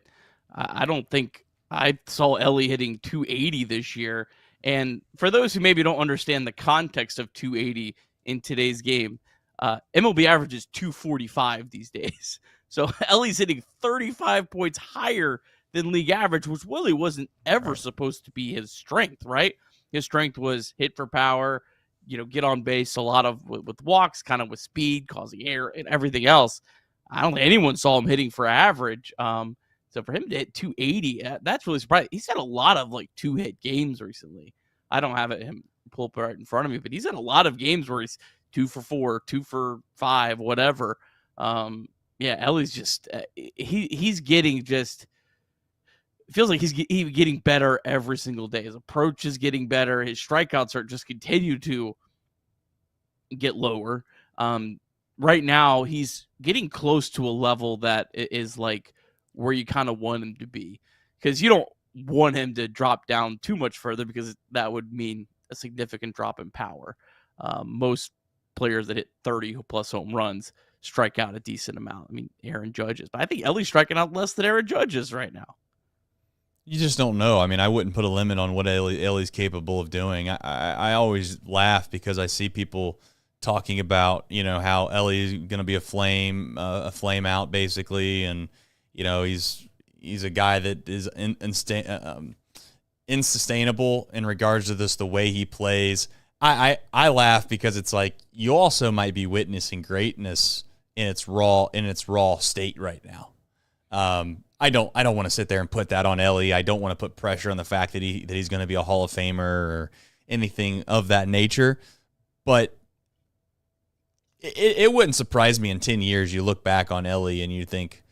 I don't think I saw Elly hitting 280 this year. And for those who maybe don't understand the context of 280 in today's game, MLB average is 245 these days. So Elly's hitting 35 points higher than league average, which really wasn't ever supposed to be his strength, right? His strength was hit for power, get on base a lot of with walks, kind of with speed, causing error and everything else. I don't think anyone saw him hitting for average. So for him to hit 280, that's really surprising. He's had a lot of like 2-hit games recently. I don't have him pull up right in front of me, but he's had a lot of games where he's 2 for 4, 2 for 5, whatever. Elly's just he's getting just. It feels like he's getting better every single day. His approach is getting better. His strikeouts are just continue to get lower. Right now, he's getting close to a level that is like where you kind of want him to be, because you don't want him to drop down too much further, because that would mean a significant drop in power. Most players that hit 30-plus home runs strike out a decent amount. I mean, Aaron Judge is, but I think Elly's striking out less than Aaron Judge is right now. You just don't know. I mean, I wouldn't put a limit on what Elly's capable of doing. I always laugh because I see people talking about, how Elly's going to be a flame out basically. And, he's a guy that is insustainable in regards to the way he plays. I laugh because it's like, you also might be witnessing greatness in its raw state right now. I don't want to sit there and put that on Elly. I don't want to put pressure on the fact that he's going to be a Hall of Famer or anything of that nature. But it wouldn't surprise me in 10 years you look back on Elly and you think,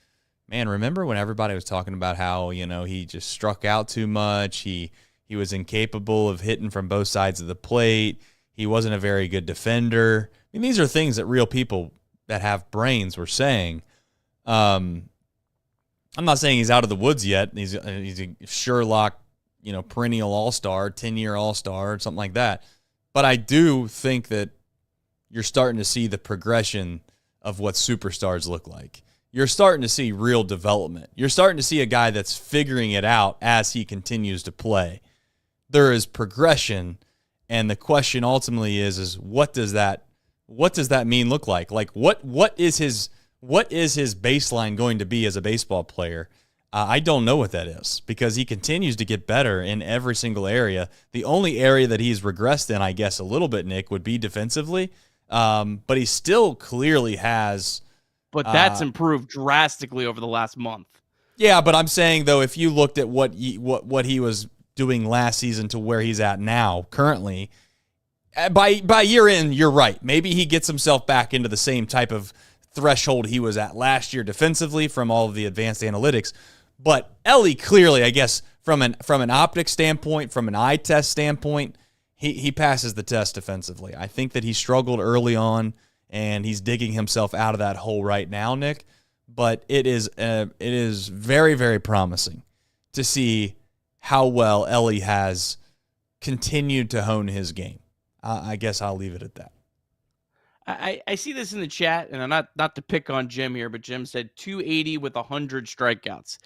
man, remember when everybody was talking about how, he just struck out too much. He was incapable of hitting from both sides of the plate. He wasn't a very good defender. I mean, these are things that real people that have brains were saying. I'm not saying he's out of the woods yet. He's a Sherlock, perennial all-star, 10-year all-star, or something like that. But I do think that you're starting to see the progression of what superstars look like. You're starting to see real development. You're starting to see a guy that's figuring it out as he continues to play. There is progression, and the question ultimately is what does that mean look like? Like what is his baseline going to be as a baseball player? I don't know what that is, because he continues to get better in every single area. The only area that he's regressed in, I guess, a little bit, Nick, would be defensively. But he still clearly has. But that's improved drastically over the last month. Yeah, but I'm saying, though, if you looked at what he was doing last season to where he's at now, currently, by year end, you're right. Maybe he gets himself back into the same type of threshold he was at last year defensively from all of the advanced analytics. But Elly clearly, I guess, from an optic standpoint, from an eye test standpoint, he passes the test defensively. I think that he struggled early on, and he's digging himself out of that hole right now, Nick. But it is very, very promising to see how well Elly has continued to hone his game. I guess I'll leave it at that. I see this in the chat, and I'm not to pick on Jim here, but Jim said 280 with 100 strikeouts.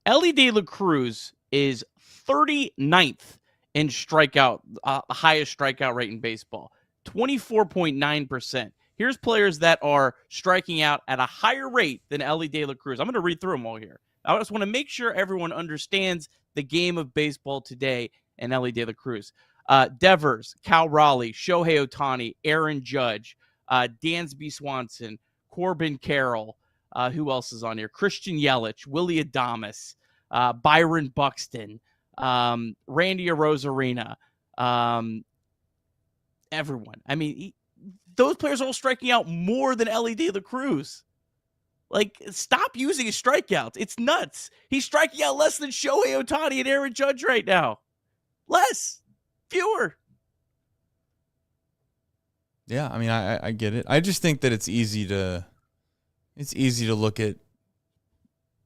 Elly De La Cruz is 39th in strikeout, highest strikeout rate in baseball, 24.9%. Here's players that are striking out at a higher rate than Elly De La Cruz. I'm going to read through them all here. I just want to make sure everyone understands the game of baseball today and Elly De La Cruz. Devers, Cal Raleigh, Shohei Ohtani, Aaron Judge, Dansby Swanson, Corbin Carroll, who else is on here? Christian Yelich, Willie Adames, Byron Buxton, Randy Arozarena, everyone. I mean, those players are all striking out more than Elly De La Cruz. Like, stop using his strikeouts. It's nuts. He's striking out less than Shohei Ohtani and Aaron Judge right now. Less. Fewer. Yeah, I mean, I get it. I just think that it's easy to look at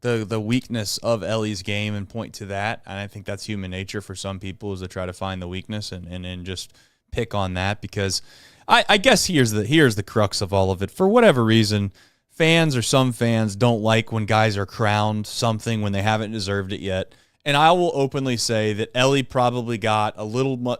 the weakness of Elly's game and point to that. And I think that's human nature for some people, is to try to find the weakness and just pick on that, because I guess here's the crux of all of it. For whatever reason, some fans don't like when guys are crowned something when they haven't deserved it yet. and I will openly say that Elly probably got a little,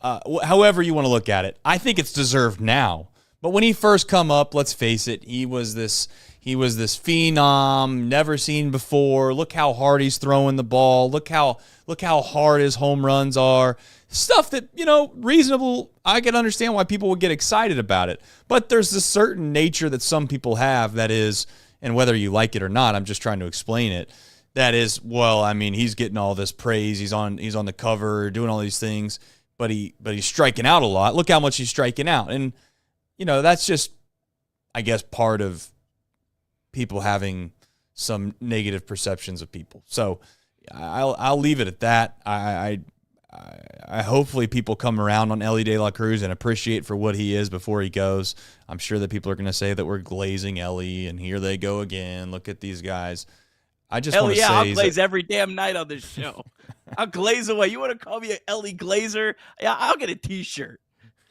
however you want to look at it. I think it's deserved now. But when he first come up, let's face it, he was this phenom, never seen before. Look how hard he's throwing the ball. Look how hard his home runs are. Stuff that, reasonable. I can understand why people would get excited about it. But there's this certain nature that some people have that is, and whether you like it or not, I'm just trying to explain it. That is, well, I mean, he's getting all this praise. He's on the cover, doing all these things, but he's striking out a lot. Look how much he's striking out. And, that's just, I guess, part of people having some negative perceptions of people. So I'll leave it at that. I hopefully people come around on Elly De La Cruz and appreciate for what he is before he goes. I'm sure that people are going to say that we're glazing Elly, and here they go again. Look at these guys. I just want to say, I'll glaze every damn night on this show. I'll glaze away. You want to call me an Elly Glazer? Yeah, I'll get a T-shirt.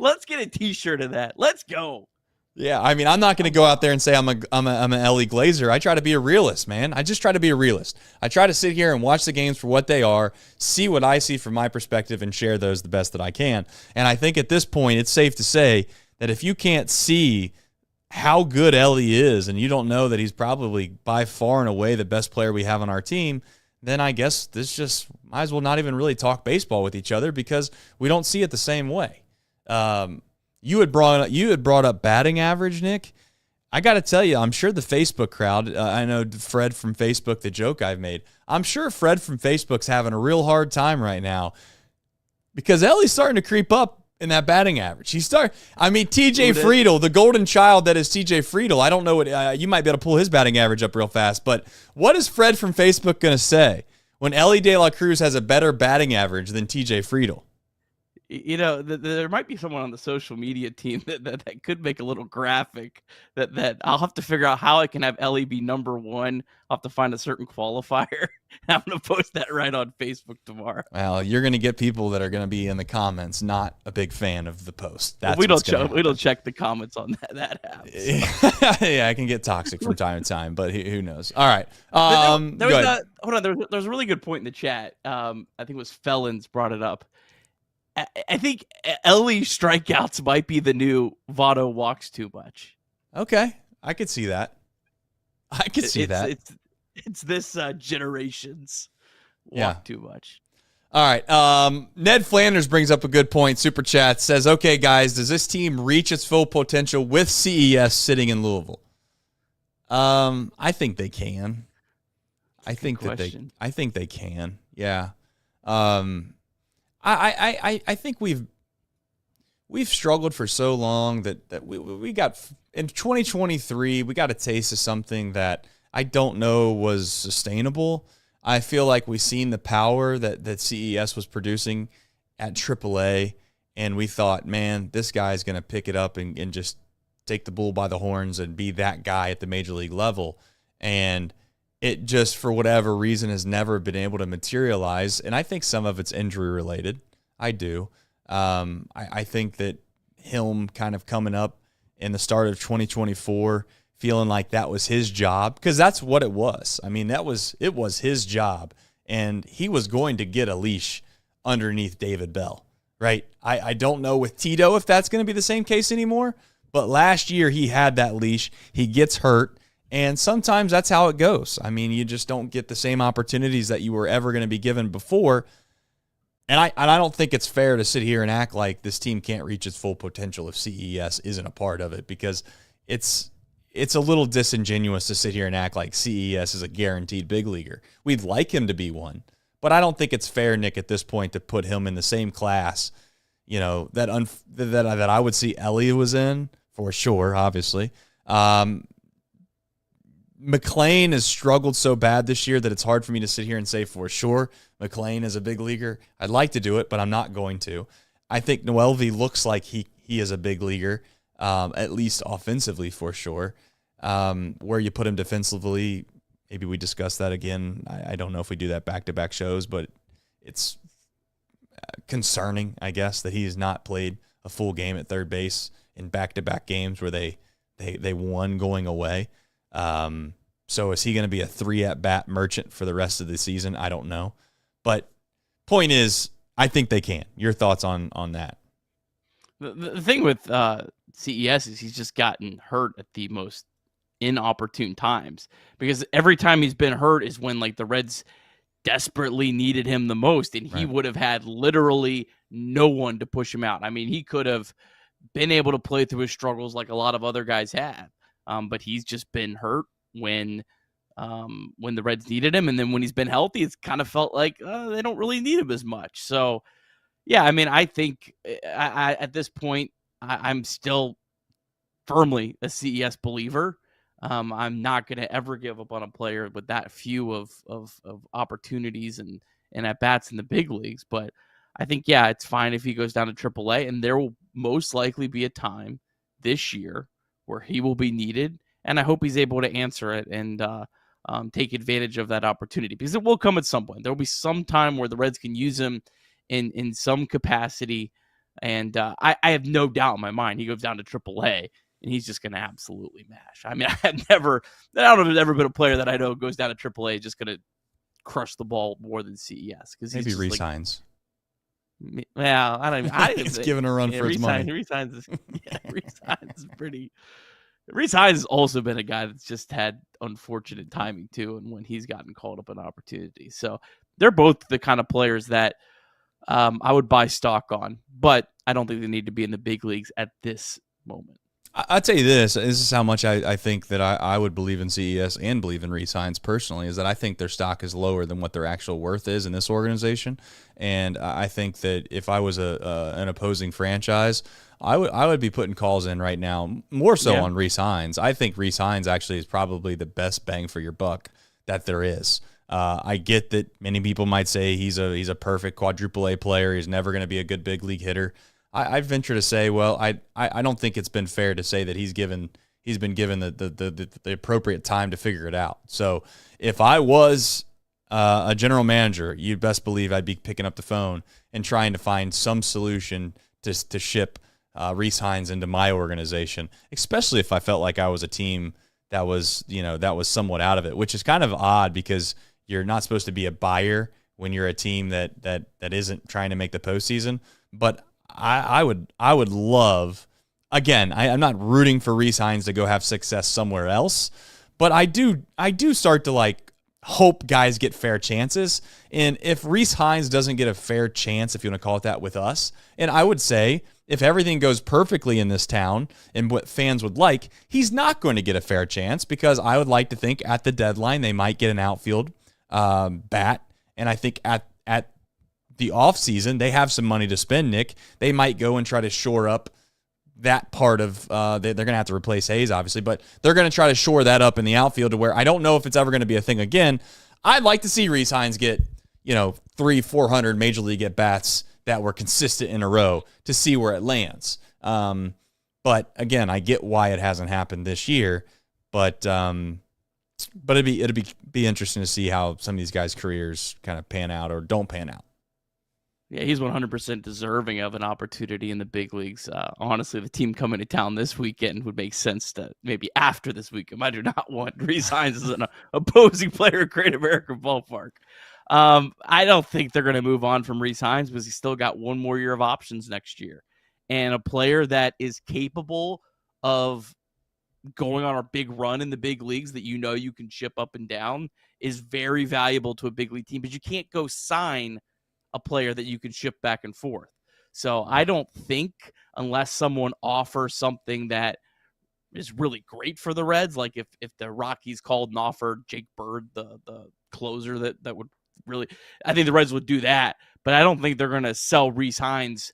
Let's get a T-shirt of that. Let's go. Yeah, I mean, I'm not going to go out there and say I'm an Elly Glazer. I try to be a realist, man. I just try to be a realist. I try to sit here and watch the games for what they are, see what I see from my perspective, and share those the best that I can. And I think at this point, it's safe to say that if you can't see how good Elly is, and you don't know that he's probably by far and away the best player we have on our team, then I guess this just might as well not even really talk baseball with each other because we don't see it the same way. You had brought up batting average, Nick. I got to tell you, I'm sure the Facebook crowd, I know Fred from Facebook, the joke I've made, I'm sure Fred from Facebook's having a real hard time right now because Elly's starting to creep up in that batting average. TJ Friedl, the golden child that is TJ Friedl, I don't know what, you might be able to pull his batting average up real fast, but what is Fred from Facebook going to say when Elly De La Cruz has a better batting average than TJ Friedl? There might be someone on the social media team that could make a little graphic that I'll have to figure out how I can have Elly be number one. I'll have to find a certain qualifier. I'm going to post that right on Facebook tomorrow. Well, you're going to get people that are going to be in the comments not a big fan of the post. We don't check the comments on that app. So. Yeah, I can get toxic from time to time, but who knows? All right. There's a really good point in the chat. I think it was Felons brought it up. I think Elly strikeouts might be the new Votto walks too much. Okay, I could see that. It's this generation's walk too much. All right. Ned Flanders brings up a good point. Super Chat says, okay, guys, does this team reach its full potential with CES sitting in Louisville? I think they can. I think they can. Yeah. I think we've struggled for so long that we got in 2023 we got a taste of something that I don't know was sustainable. I feel like we've seen the power that CES was producing at AAA, and we thought, man, this guy's going to pick it up and just take the bull by the horns and be that guy at the major league level. And it just, for whatever reason, has never been able to materialize. And I think some of it's injury related. I do. I think that him kind of coming up in the start of 2024, feeling like that was his job, because that's what it was. I mean, it was his job, and he was going to get a leash underneath David Bell, right? I don't know with Tito if that's going to be the same case anymore, but last year he had that leash. He gets hurt, and sometimes that's how it goes. I mean, you just don't get the same opportunities that you were ever going to be given before. And I don't think it's fair to sit here and act like this team can't reach its full potential if CES isn't a part of it, because it's a little disingenuous to sit here and act like CES is a guaranteed big leaguer. We'd like him to be one, but I don't think it's fair, Nick, at this point to put him in the same class, you know, that I would see Elly was in, for sure, obviously. McLean has struggled so bad this year that it's hard for me to sit here and say for sure McLean is a big leaguer. I'd like to do it, but I'm not going to. I think Noelvi looks like he is a big leaguer, at least offensively for sure. Where you put him defensively, maybe we discuss that again. I don't know if we do that back-to-back shows, but it's concerning, I guess, that he has not played a full game at third base in back-to-back games where they won going away. So is he going to be a 3 at-bat merchant for the rest of the season? I don't know. But point is, I think they can. Your thoughts on that? The thing with CES is he's just gotten hurt at the most inopportune times, because every time he's been hurt is when like the Reds desperately needed him the most, and he would have had literally no one to push him out. I mean, he could have been able to play through his struggles like a lot of other guys have, but he's just been hurt when the Reds needed him, and then when he's been healthy, it's kind of felt like they don't really need him as much. So yeah, I mean, I think I at this point, I'm still firmly a CES believer. I'm not going to ever give up on a player with that few of opportunities and at bats in the big leagues. But I think, yeah, it's fine if he goes down to AAA, and there will most likely be a time this year where he will be needed, and I hope he's able to answer it and take advantage of that opportunity, because it will come at some point. There will be some time where the Reds can use him in some capacity, and I have no doubt in my mind he goes down to AAA and he's just going to absolutely mash. I mean, I don't know if there's ever been a player that I know goes down to AAA just going to crush the ball more than CES, because maybe resigns. Well, I don't even. He's giving a run for his money. Resigns is pretty. Resigns has also been a guy that's just had unfortunate timing too, and when he's gotten called up an opportunity. So they're both the kind of players that I would buy stock on, but I don't think they need to be in the big leagues at this moment. I'll tell you this is how much I think that I would believe in CES and believe in re-signs personally, is that I think their stock is lower than what their actual worth is in this organization. And I think that if I was an opposing franchise, I would be putting calls in right now, more so on re-signs. I think re-signs actually is probably the best bang for your buck that there is. I get that many people might say he's a perfect quadruple A player. He's never going to be a good big league hitter. I venture to say, well, I don't think it's been fair to say that he's been given the appropriate time to figure it out. So if I was a general manager, you'd best believe I'd be picking up the phone and trying to find some solution to ship re-signs into my organization, especially if I felt like I was a team that was somewhat out of it, which is kind of odd because you're not supposed to be a buyer when you're a team that isn't trying to make the postseason. But I would love, again, I'm not rooting for re-signs to go have success somewhere else, but I do start to like hope guys get fair chances. And if Rhys Hines doesn't get a fair chance, if you want to call it that, with us, and I would say if everything goes perfectly in this town and what fans would like, he's not going to get a fair chance, because I would like to think at the deadline they might get an outfield bat, and I think at the offseason, they have some money to spend, Nick. They might go and try to shore up that part of they're going to have to replace Hayes, obviously, but they're going to try to shore that up in the outfield to where I don't know if it's ever going to be a thing again. I'd like to see Rhys Hines get 300-400 major league at bats that were consistent in a row to see where it lands. But again, I get why it hasn't happened this year, but it'd be interesting to see how some of these guys' careers kind of pan out or don't pan out. Yeah, he's 100% deserving of an opportunity in the big leagues. Honestly, the team coming to town this weekend would make sense to maybe after this weekend. I do not want Rhys Hines as an opposing player at Great American Ballpark. I don't think they're going to move on from Rhys Hines because he's still got one more year of options next year. And a player that is capable of going on a big run in the big leagues that you can ship up and down is very valuable to a big league team, but you can't go sign a player that you can ship back and forth. So I don't think, unless someone offers something that is really great for the Reds, like if the Rockies called and offered Jake Bird, the closer that would really, I think the Reds would do that, but I don't think they're going to sell Rhys Hines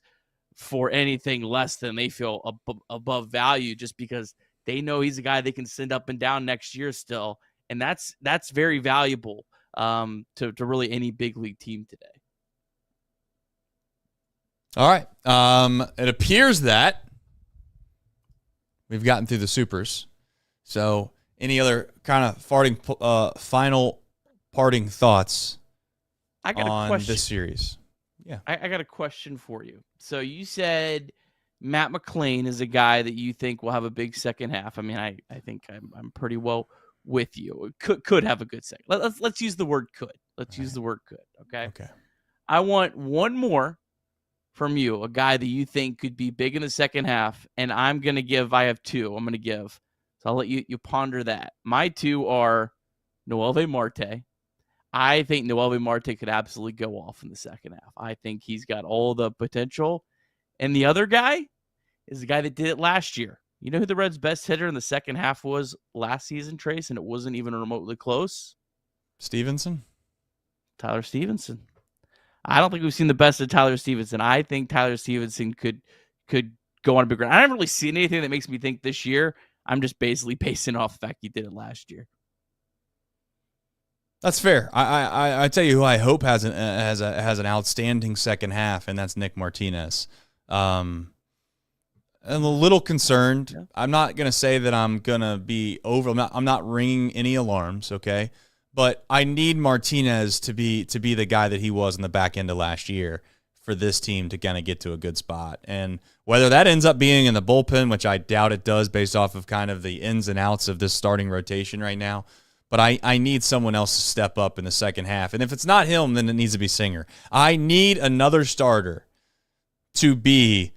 for anything less than they feel above value, just because they know he's a guy they can send up and down next year still. And that's very valuable to really any big league team today. All right. It appears that we've gotten through the supers. So any other kind of final parting thoughts on this series? Yeah. I got a question for you. So you said Matt McLain is a guy that you think will have a big second half. I mean, I think I'm pretty well with you. Could have a good second. Let's use the word could. Let's use the word could. Okay. I want one more from you, a guy that you think could be big in the second half, and I have two I'm going to give. So I'll let you ponder that. My two are Noelvi Marte. I think Noelvi Marte could absolutely go off in the second half. I think he's got all the potential. And the other guy is the guy that did it last year. You know who the Reds' best hitter in the second half was last season, Trace, and it wasn't even remotely close? Stevenson? Tyler Stevenson. I don't think we've seen the best of Tyler Stevenson. I think Tyler Stevenson could go on a big run. I haven't really seen anything that makes me think this year. I'm just basically basing off the fact he did it last year. That's fair. I tell you who I hope has an outstanding second half, and that's Nick Martinez. I'm a little concerned. Yeah. I'm not going to say that I'm going to be over. I'm not ringing any alarms, okay? But I need Martinez to be the guy that he was in the back end of last year for this team to kind of get to a good spot. And whether that ends up being in the bullpen, which I doubt it does based off of kind of the ins and outs of this starting rotation right now, but I need someone else to step up in the second half. And if it's not him, then it needs to be Singer. I need another starter to be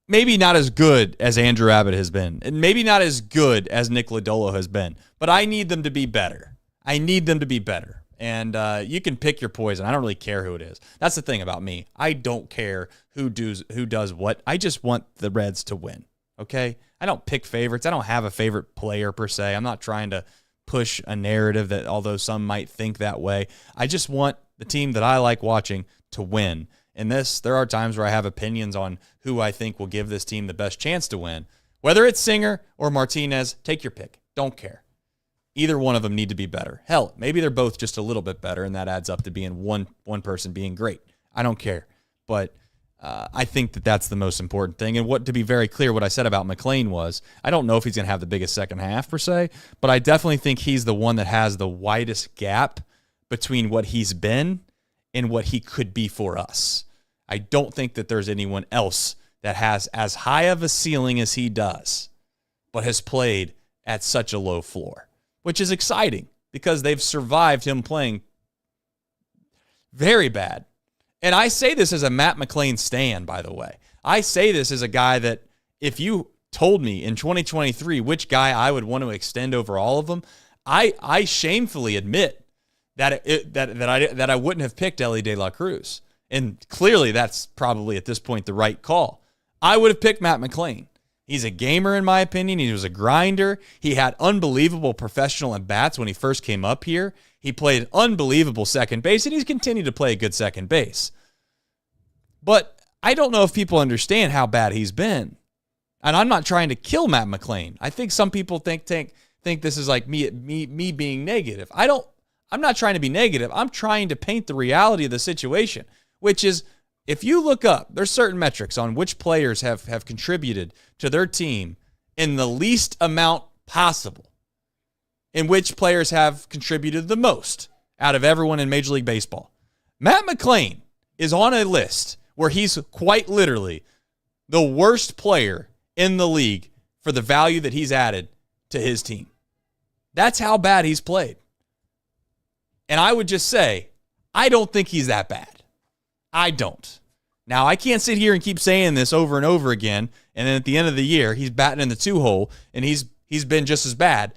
maybe not as good as Andrew Abbott has been, and maybe not as good as Nick Lodolo has been, but I need them to be better. I need them to be better. And you can pick your poison. I don't really care who it is. That's the thing about me. I don't care who does what. I just want the Reds to win, okay? I don't pick favorites. I don't have a favorite player per se. I'm not trying to push a narrative that, although some might think that way, I just want the team that I like watching to win. In this, there are times where I have opinions on who I think will give this team the best chance to win. Whether it's Singer or Martinez, take your pick. Don't care. Either one of them need to be better. Hell, maybe they're both just a little bit better, and that adds up to being one person being great. I don't care. But I think that that's the most important thing. And to be very clear, what I said about McLean was, I don't know if he's going to have the biggest second half per se, but I definitely think he's the one that has the widest gap between what he's been and what he could be for us. I don't think that there's anyone else that has as high of a ceiling as he does, but has played at such a low floor, which is exciting because they've survived him playing very bad. And I say this as a Matt McLean stan, by the way. I say this as a guy that if you told me in 2023 which guy I would want to extend over all of them, I shamefully admit that I wouldn't have picked Elly De La Cruz. And clearly that's probably at this point the right call. I would have picked Matt McLean. He's a gamer, in my opinion. He was a grinder. He had unbelievable professional at-bats when he first came up here. He played unbelievable second base, and he's continued to play a good second base. But I don't know if people understand how bad he's been. And I'm not trying to kill Matt McLean. I think some people think this is like me being negative. I'm not trying to be negative. I'm trying to paint the reality of the situation, which is, if you look up, there's certain metrics on which players have contributed to their team in the least amount possible, and which players have contributed the most out of everyone in Major League Baseball. Matt McLean is on a list where he's quite literally the worst player in the league for the value that he's added to his team. That's how bad he's played. And I would just say, I don't think he's that bad. I don't. Now, I can't sit here and keep saying this over and over again, and then at the end of the year, he's batting in the 2-hole, and he's been just as bad,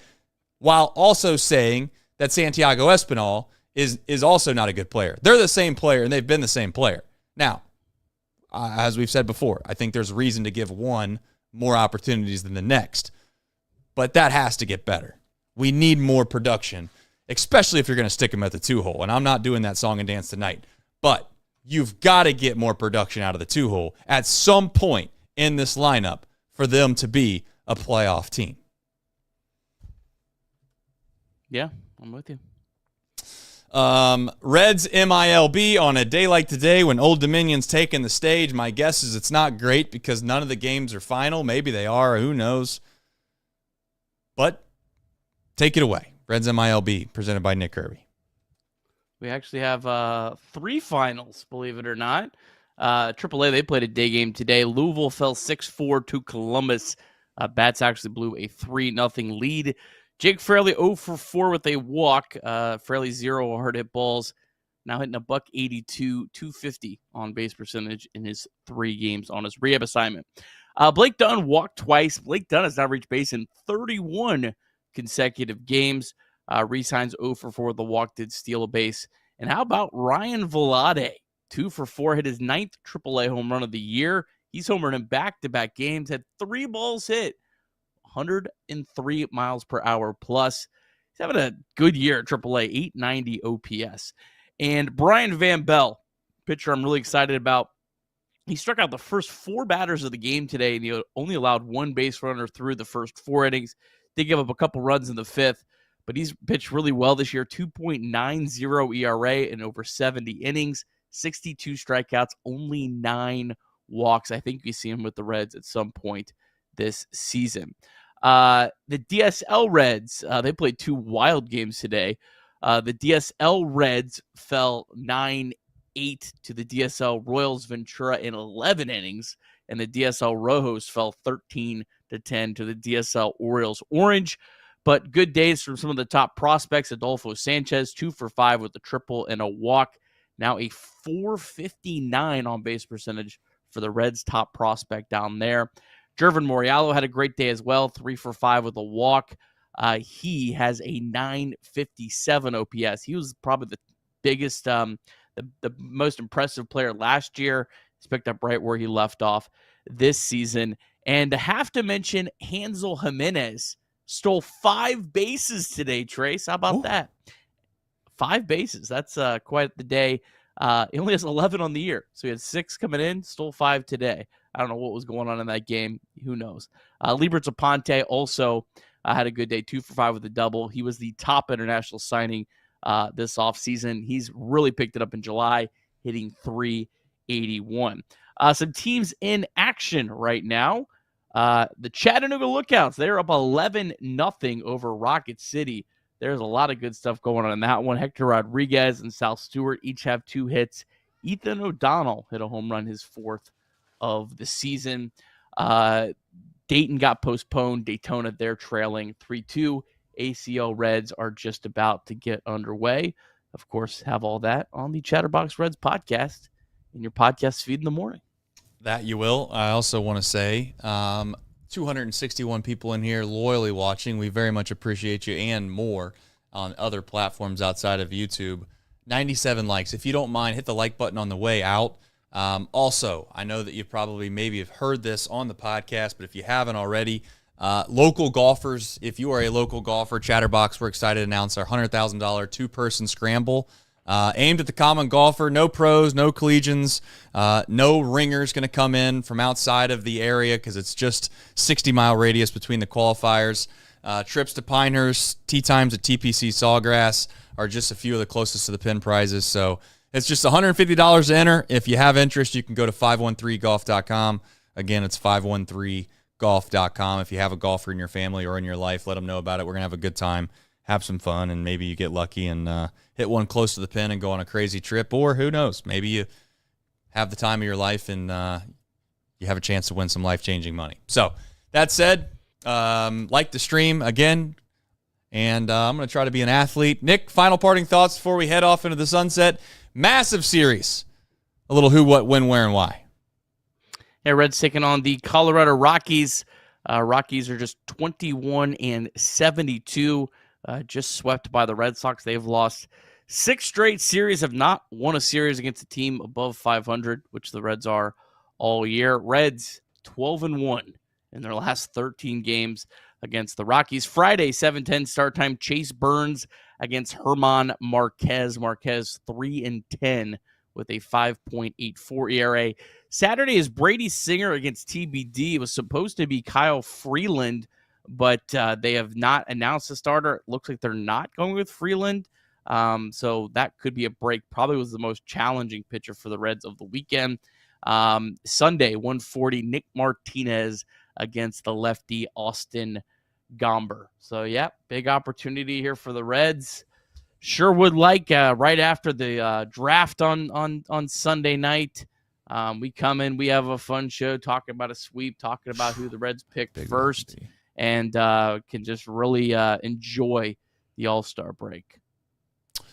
while also saying that Santiago Espinal is also not a good player. They're the same player, and they've been the same player. Now, as we've said before, I think there's reason to give one more opportunities than the next, but that has to get better. We need more production, especially if you're going to stick him at the 2-hole, and I'm not doing that song and dance tonight, but you've got to get more production out of the 2-hole at some point in this lineup for them to be a playoff team. Yeah, I'm with you. Reds MILB on a day like today when Old Dominion's taking the stage. My guess is it's not great because none of the games are final. Maybe they are. Who knows? But take it away. Reds MILB presented by Nick Kirby. We actually have 3 finals, believe it or not. AAA, they played a day game today. Louisville fell 6-4 to Columbus. Bats actually blew a 3-0 lead. Jake Fraley 0 for 4 with a walk. Fraley 0 hard hit balls. now hitting a .182, 250 on base percentage in his 3 games on his rehab assignment. Blake Dunn walked twice. Blake Dunn has now reached base in 31 consecutive games. Re-signs 0 for 4 with the walk, did steal a base. And how about Ryan Vlade? 2 for 4, hit his 9th AAA home run of the year. He's homered in back-to-back games, had 3 balls hit, 103 miles per hour plus. He's having a good year at AAA, 890 OPS. And Brian Van Bell, pitcher I'm really excited about. He struck out the first 4 batters of the game today, and he only allowed 1 base runner through the first 4 innings. Did give up a couple runs in the 5th, but he's pitched really well this year. 2.90 ERA in over 70 innings, 62 strikeouts, only 9 walks. I think we see him with the Reds at some point this season. The DSL Reds, they played 2 wild games today. The DSL Reds fell 9-8 to the DSL Royals Ventura in 11 innings, and the DSL Rojos fell 13-10 to the DSL Orioles Orange. But good days from some of the top prospects. Adolfo Sanchez, 2 for 5 with a triple and a walk. Now a .459 on base percentage for the Reds' top prospect down there. Jervin Moriallo had a great day as well, 3 for 5 with a walk. He has a .957 OPS. He was probably the biggest, the most impressive player last year. He's picked up right where he left off this season. And to have to mention, Hansel Jimenez stole 5 bases today, Trace. How about that? 5 bases. That's quite the day. He only has 11 on the year. So he had 6 coming in, stole 5 today. I don't know what was going on in that game. Who knows? Libertz Aponte also had a good day, 2 for 5 with a double. He was the top international signing this offseason. He's really picked it up in July, hitting .381. Some teams in action right now. The Chattanooga Lookouts, they're up 11-0 over Rocket City. There's a lot of good stuff going on in that one. Hector Rodriguez and Sal Stewart each have 2 hits. Ethan O'Donnell hit a home run, his 4th of the season. Dayton got postponed. Daytona, they're trailing 3-2. ACL Reds are just about to get underway. Of course, have all that on the Chatterbox Reds podcast in your podcast feed in the morning. That you will. I also want to say 261 people in here loyally watching. We very much appreciate you, and more on other platforms outside of YouTube. 97 likes. If you don't mind, hit the like button on the way out. Also, I know that you probably maybe have heard this on the podcast, but if you haven't already, local golfers, if you are a local golfer, Chatterbox, we're excited to announce our $100,000 2-person scramble. Aimed at the common golfer, no pros, no collegians, no ringers going to come in from outside of the area because it's just 60-mile radius between the qualifiers. Trips to Pinehurst, tee times at TPC Sawgrass are just a few of the closest to the pin prizes. So it's just $150 to enter. If you have interest, you can go to 513golf.com. Again, it's 513golf.com. If you have a golfer in your family or in your life, let them know about it. We're going to have a good time. Have some fun, and maybe you get lucky and hit one close to the pin and go on a crazy trip, or who knows, maybe you have the time of your life and you have a chance to win some life-changing money. So that said, like the stream again, and I'm going to try to be an athlete. Nick, final parting thoughts before we head off into the sunset. Massive series. A little who, what, when, where, and why. Yeah, Reds taking on the Colorado Rockies. Rockies are just 21-72. Just swept by the Red Sox. They've lost 6 straight series, have not won a series against a team above 500, which the Reds are all year. Reds 12-1 in their last 13 games against the Rockies. Friday, 7:10 start time. Chase Burns against Herman Marquez. Marquez 3-10 with a 5.84 ERA. Saturday is Brady Singer against TBD. It was supposed to be Kyle Freeland, but they have not announced a starter. It looks like they're not going with Freeland. So that could be a break. Probably was the most challenging pitcher for the Reds of the weekend. Sunday, 1:40, Nick Martinez against the lefty Austin Gomber. So, yeah, big opportunity here for the Reds. Sure would like right after the draft on Sunday night. We come in, we have a fun show talking about a sweep, talking about who the Reds picked big first. Lucky. And can just really enjoy the All-Star break.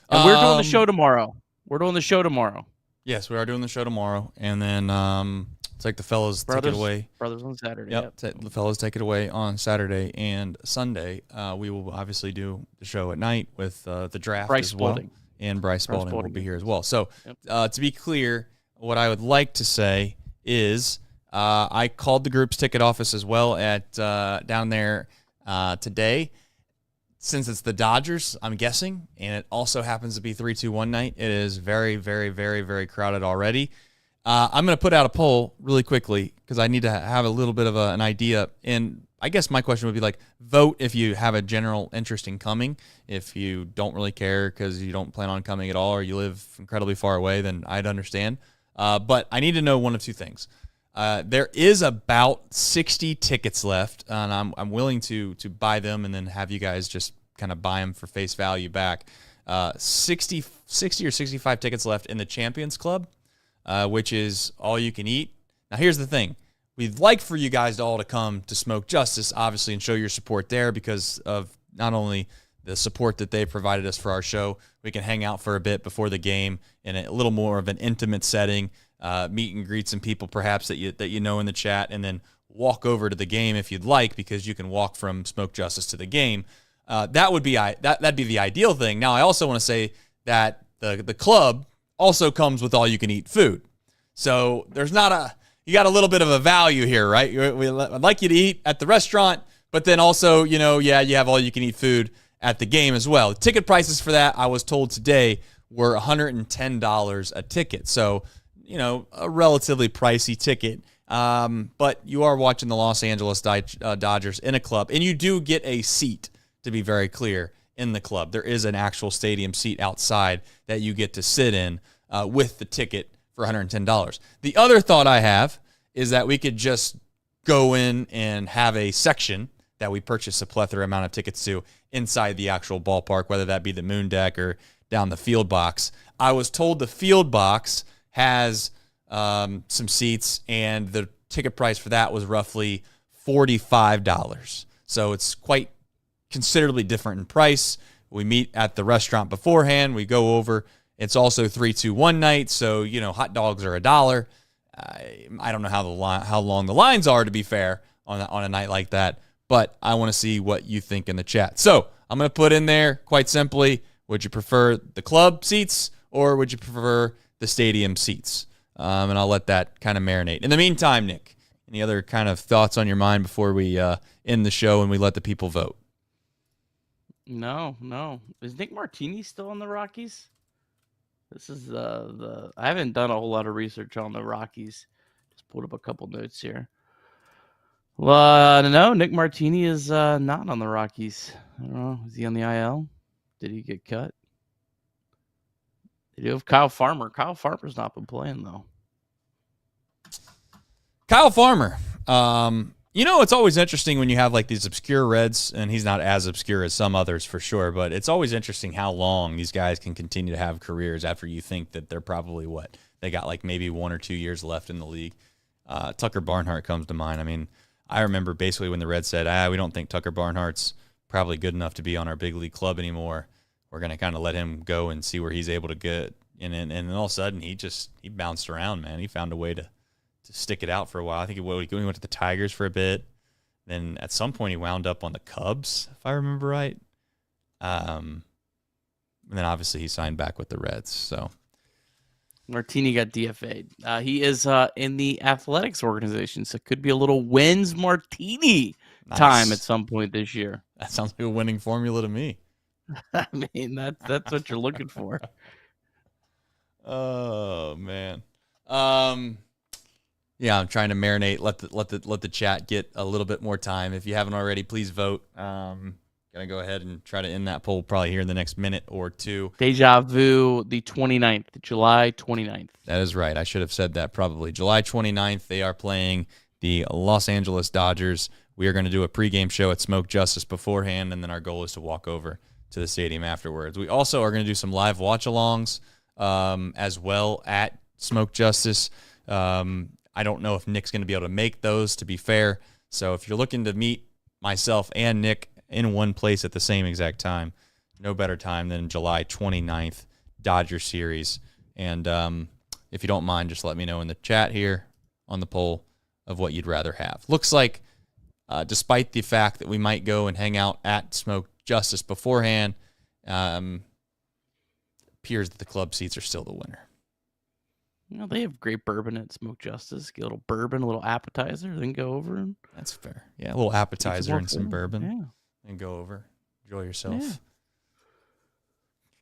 And we're doing the show tomorrow. We're doing the show tomorrow. Yes, we are doing the show tomorrow, and then take the fellas take it away. Brothers on Saturday. Yep. The fellas take it away on Saturday and Sunday. We will obviously do the show at night with the draft Bryce as well. Spalding. And Bryce Spalding will be here as well. So to be clear, what I would like to say is I called the group's ticket office as well at down there today. Since it's the Dodgers, I'm guessing, and it also happens to be 3-2-1 night, it is very, very, very, very crowded already. I'm going to put out a poll really quickly because I need to have a little bit of an idea. And I guess my question would be like, vote if you have a general interest in coming. If you don't really care because you don't plan on coming at all or you live incredibly far away, then I'd understand. But I need to know one of two things. There is about 60 tickets left, and I'm willing to buy them and then have you guys just kind of buy them for face value back. 60 or 65 tickets left in the Champions Club, which is all you can eat. Now, here's the thing. We'd like for you guys all to come to Smoke Justice, obviously, and show your support there because of not only the support that they provided us for our show, we can hang out for a bit before the game in a little more of an intimate setting, meet and greet some people perhaps that you know in the chat, and then walk over to the game if you'd like because you can walk from Smoke Justice to the game. That'd be the ideal thing. Now, I also want to say that the club also comes with all-you-can-eat food. So there's you got a little bit of a value here, right? I'd like you to eat at the restaurant, but then also, you have all-you-can-eat food at the game as well. The ticket prices for that, I was told today, were $110 a ticket. So, a relatively pricey ticket. But you are watching the Los Angeles Dodgers in a club, and you do get a seat, to be very clear, in the club. There is an actual stadium seat outside that you get to sit in with the ticket for $110. The other thought I have is that we could just go in and have a section that we purchase a plethora amount of tickets to inside the actual ballpark, whether that be the moon deck or down the field box. I was told the field box has some seats, and the ticket price for that was roughly $45. So it's quite considerably different in price. We meet at the restaurant beforehand. We go over. It's also 3-2-1 night, so hot dogs are $1. I don't know how long the lines are, to be fair, on a night like that. But I want to see what you think in the chat. So I'm going to put in there quite simply: would you prefer the club seats or would you prefer the stadium seats? And I'll let that kind of marinate. In the meantime, Nick, any other kind of thoughts on your mind before we end the show and we let the people vote? No. Is Nick Martini still on the Rockies? This is I haven't done a whole lot of research on the Rockies. Just pulled up a couple notes here. Well, no, Nick Martini is not on the Rockies. I don't know. Is he on the IL? Did he get cut? They do have Kyle Farmer. Kyle Farmer's not been playing, though. Kyle Farmer. It's always interesting when you have like these obscure Reds, and he's not as obscure as some others for sure, but it's always interesting how long these guys can continue to have careers after you think that they're probably they got like maybe 1 or 2 years left in the league. Tucker Barnhart comes to mind. I mean, I remember basically when the Reds said, we don't think Tucker Barnhart's probably good enough to be on our big league club anymore. We're going to kind of let him go and see where he's able to get. And then all of a sudden, he bounced around, man. He found a way to stick it out for a while. I think he went to the Tigers for a bit. Then at some point, he wound up on the Cubs, if I remember right. And then obviously he signed back with the Reds. So Martini got DFA'd. He is in the athletics organization, so it could be a little wins Martini time at some point this year. That sounds like a winning formula to me. I mean, that's what you're looking for. Oh man. Yeah, I'm trying to marinate. Let the chat get a little bit more time. If you haven't already, please vote. Gonna go ahead and try to end that poll probably here in the next minute or two. Deja vu, the 29th, July 29th. That is right. I should have said that probably. July 29th, they are playing the Los Angeles Dodgers. We are going to do a pregame show at Smoke Justice beforehand, and then our goal is to walk over to the stadium afterwards. We also are going to do some live watch-alongs as well at Smoke Justice. I don't know if Nick's going to be able to make those, to be fair. So if you're looking to meet myself and Nick in one place at the same exact time, no better time than July 29th, Dodger Series. And if you don't mind, just let me know in the chat here on the poll of what you'd rather have. Looks like, despite the fact that we might go and hang out at Smoke Justice beforehand, appears that the club seats are still the winner. They have great bourbon at Smoke Justice. Get a little bourbon, a little appetizer, then go over. And that's fair. Yeah, a little appetizer and some bourbon, and go over. Enjoy yourself. Yeah.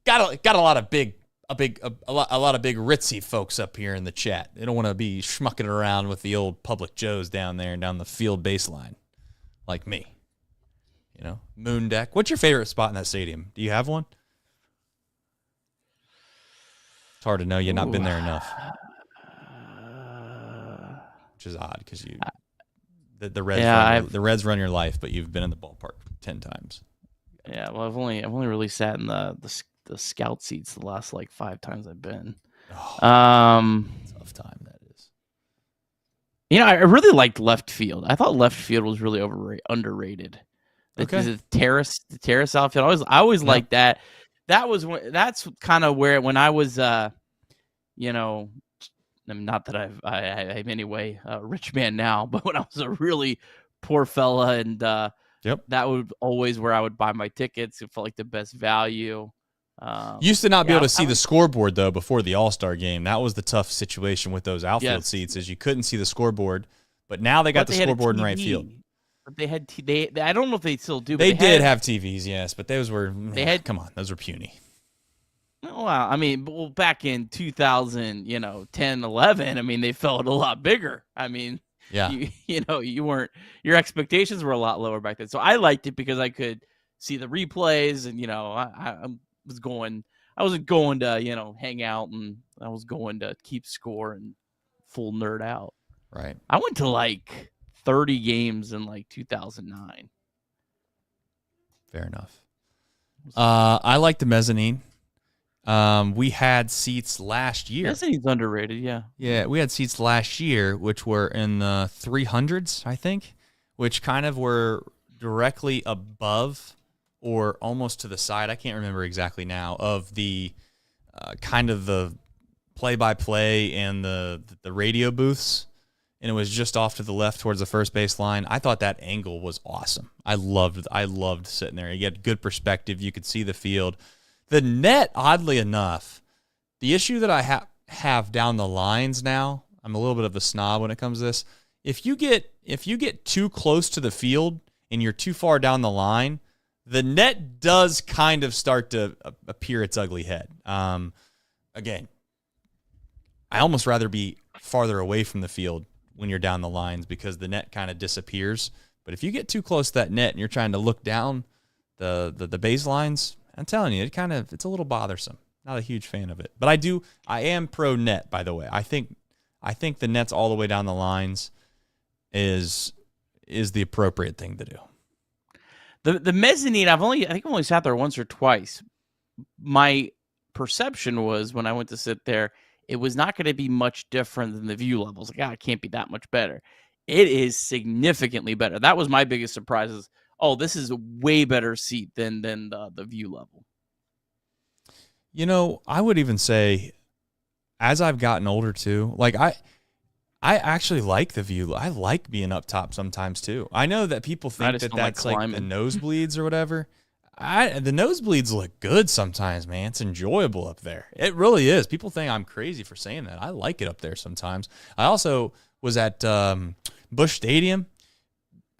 Got a lot of big ritzy folks up here in the chat. They don't want to be schmucking around with the old Public Joes down there and down the field baseline, like me. Moon deck. What's your favorite spot in that stadium? Do you have one? It's hard to know. You've not been there enough. Which is odd because the Reds run your life, but you've been in the ballpark 10 times. Yeah, well, I've only really sat in the scout seats the last 5 times I've been. Tough time that is. I really liked left field. I thought left field was really underrated. The terrace outfield. I always liked that. That's kind of where when I was, not that I'm anyway a rich man now, but when I was a really poor fella, and that would always where I would buy my tickets. It felt like the best value. Used to not be able to see the scoreboard though before the All-Star game. That was the tough situation with those outfield seats, is you couldn't see the scoreboard. But now they got the scoreboard in right field. But they had I don't know if they still do. But they did have TVs, yes, but those were those were puny. Well, I mean, back in 2010, 11, they felt a lot bigger. Yeah, you weren't, your expectations were a lot lower back then. So I liked it because I could see the replays, and I wasn't going to hang out, and I was going to keep score and full nerd out. Right. I went to 30 games in 2009. Fair enough. I like the mezzanine. We had seats last year. Mezzanine's underrated, yeah. Yeah, we had seats last year, which were in the 300s, I think, which kind of were directly above or almost to the side. I can't remember exactly now of the kind of the play-by-play and the radio booths. And it was just off to the left towards the first base line. I thought that angle was awesome. I loved sitting there. You had good perspective. You could see the field. The net, oddly enough, the issue that I have down the lines now, I'm a little bit of a snob when it comes to this. If you get too close to the field and you're too far down the line, the net does kind of start to appear its ugly head. Again, I almost rather be farther away from the field when you're down the lines because the net kind of disappears. But if you get too close to that net and you're trying to look down the baselines, I'm telling you, it's a little bothersome. Not a huge fan of it. But I am pro net, by the way. I think the nets all the way down the lines is the appropriate thing to do. The mezzanine, I think I've only sat there once or twice. My perception was when I went to sit there, it was not going to be much different than the view levels. It can't be that much better. It is significantly better. That was my biggest surprise. This is a way better seat than the view level. I would even say, as I've gotten older too, I actually like the view. I like being up top sometimes too. I know that people think that's like the nosebleeds or whatever. The nosebleeds look good sometimes, man. It's enjoyable up there. It really is. People think I'm crazy for saying that. I like it up there sometimes. I also was at Busch Stadium.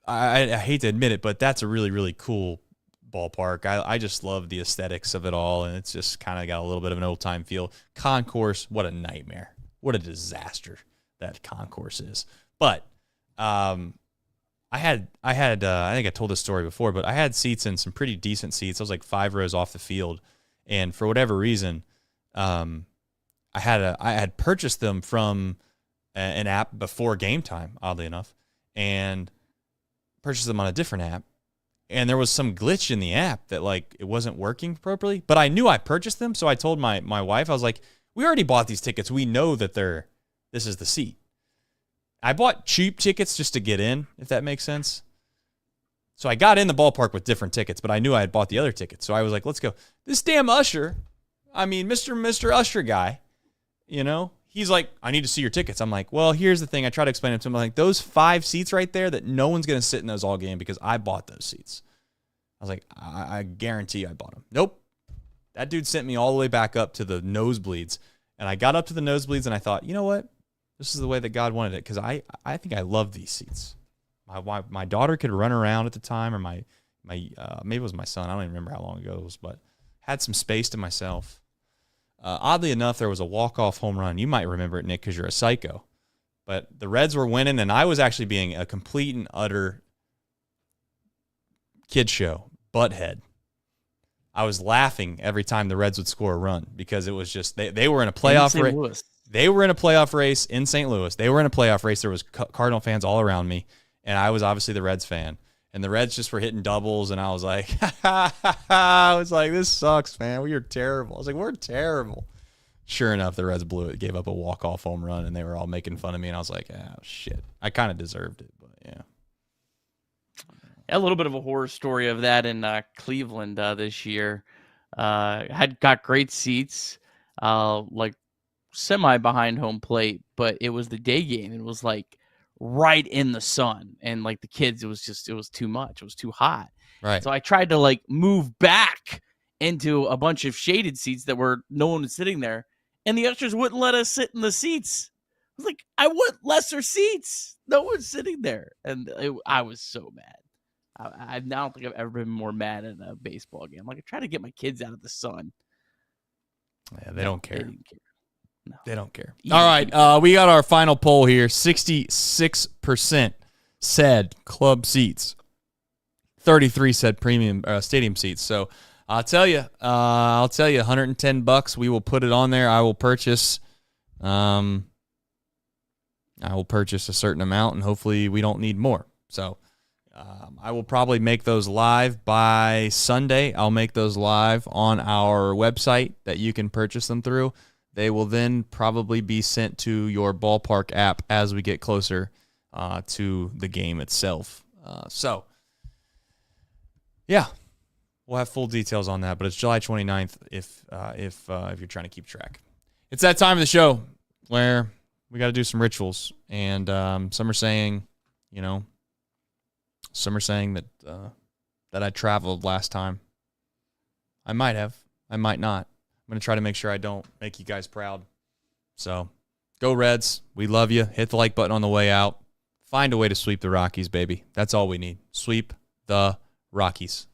I hate to admit it, but that's a really, really cool ballpark. I just love the aesthetics of it all, and it's just kind of got a little bit of an old-time feel. Concourse, what a nightmare. What a disaster that concourse is. But I think I told this story before, but I had seats in some pretty decent seats. I was 5 rows off the field, and for whatever reason, I had purchased them from an app before game time, oddly enough, and purchased them on a different app. And there was some glitch in the app that it wasn't working properly, but I knew I purchased them. So I told my wife, I was like, we already bought these tickets. We know that this is the seat. I bought cheap tickets just to get in, if that makes sense. So I got in the ballpark with different tickets, but I knew I had bought the other tickets. So I was like, let's go. This damn usher, Mr. Usher guy, You know, he's like, I need to see your tickets. I'm like, well, here's the thing. I try to explain it to him. I'm like, those 5 seats right there, that no one's going to sit in those all game because I bought those seats. I was like, I guarantee I bought them. Nope. That dude sent me all the way back up to the nosebleeds. And I got up to the nosebleeds and I thought, you know what? This is the way that God wanted it, because I think I love these seats. My daughter could run around at the time, or my maybe it was my son. I don't even remember how long ago it was, but had some space to myself. Oddly enough, there was a walk-off home run. You might remember it, Nick, because you're a psycho. But the Reds were winning, and I was actually being a complete and utter kid show, butthead. I was laughing every time the Reds would score a run because it was just they were in a playoff race. They were in a playoff race in St. Louis. They were in a playoff race. There was Cardinal fans all around me, and I was obviously the Reds fan. And the Reds just were hitting doubles, and I was like, I was like, this sucks, man. We are terrible. I was like, we're terrible. Sure enough, the Reds blew it, gave up a walk-off home run, and they were all making fun of me, and I was like, oh, shit. I kind of deserved it, but yeah. A little bit of a horror story of that in Cleveland this year. Had got great seats, like semi behind home plate, but it was the day game. It was like right in the sun, and like the kids, it was too much. It was too hot. Right. So I tried to like move back into a bunch of shaded seats that were no one was sitting there, and the ushers wouldn't let us sit in the seats. I was like, I want lesser seats. No one's sitting there, and I was so mad. I don't think I've ever been more mad at a baseball game. Like, I try to get my kids out of the sun. Yeah, they don't care. They didn't care. No. They don't care. All right, we got our final poll here. 66% said club seats. 33 said premium stadium seats. So I'll tell you, $110. We will put it on there. I will purchase a certain amount, and hopefully we don't need more. So I will probably make those live by Sunday. I'll make those live on our website that you can purchase them through. They will then probably be sent to your ballpark app as we get closer to the game itself. Yeah, we'll have full details on that, but it's July 29th if you're trying to keep track. It's that time of the show where we got to do some rituals, and some are saying, that I traveled last time. I might have. I might not. I'm going to try to make sure I don't make you guys proud. So, go Reds. We love you. Hit the like button on the way out. Find a way to sweep the Rockies, baby. That's all we need. Sweep the Rockies.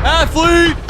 Athlete!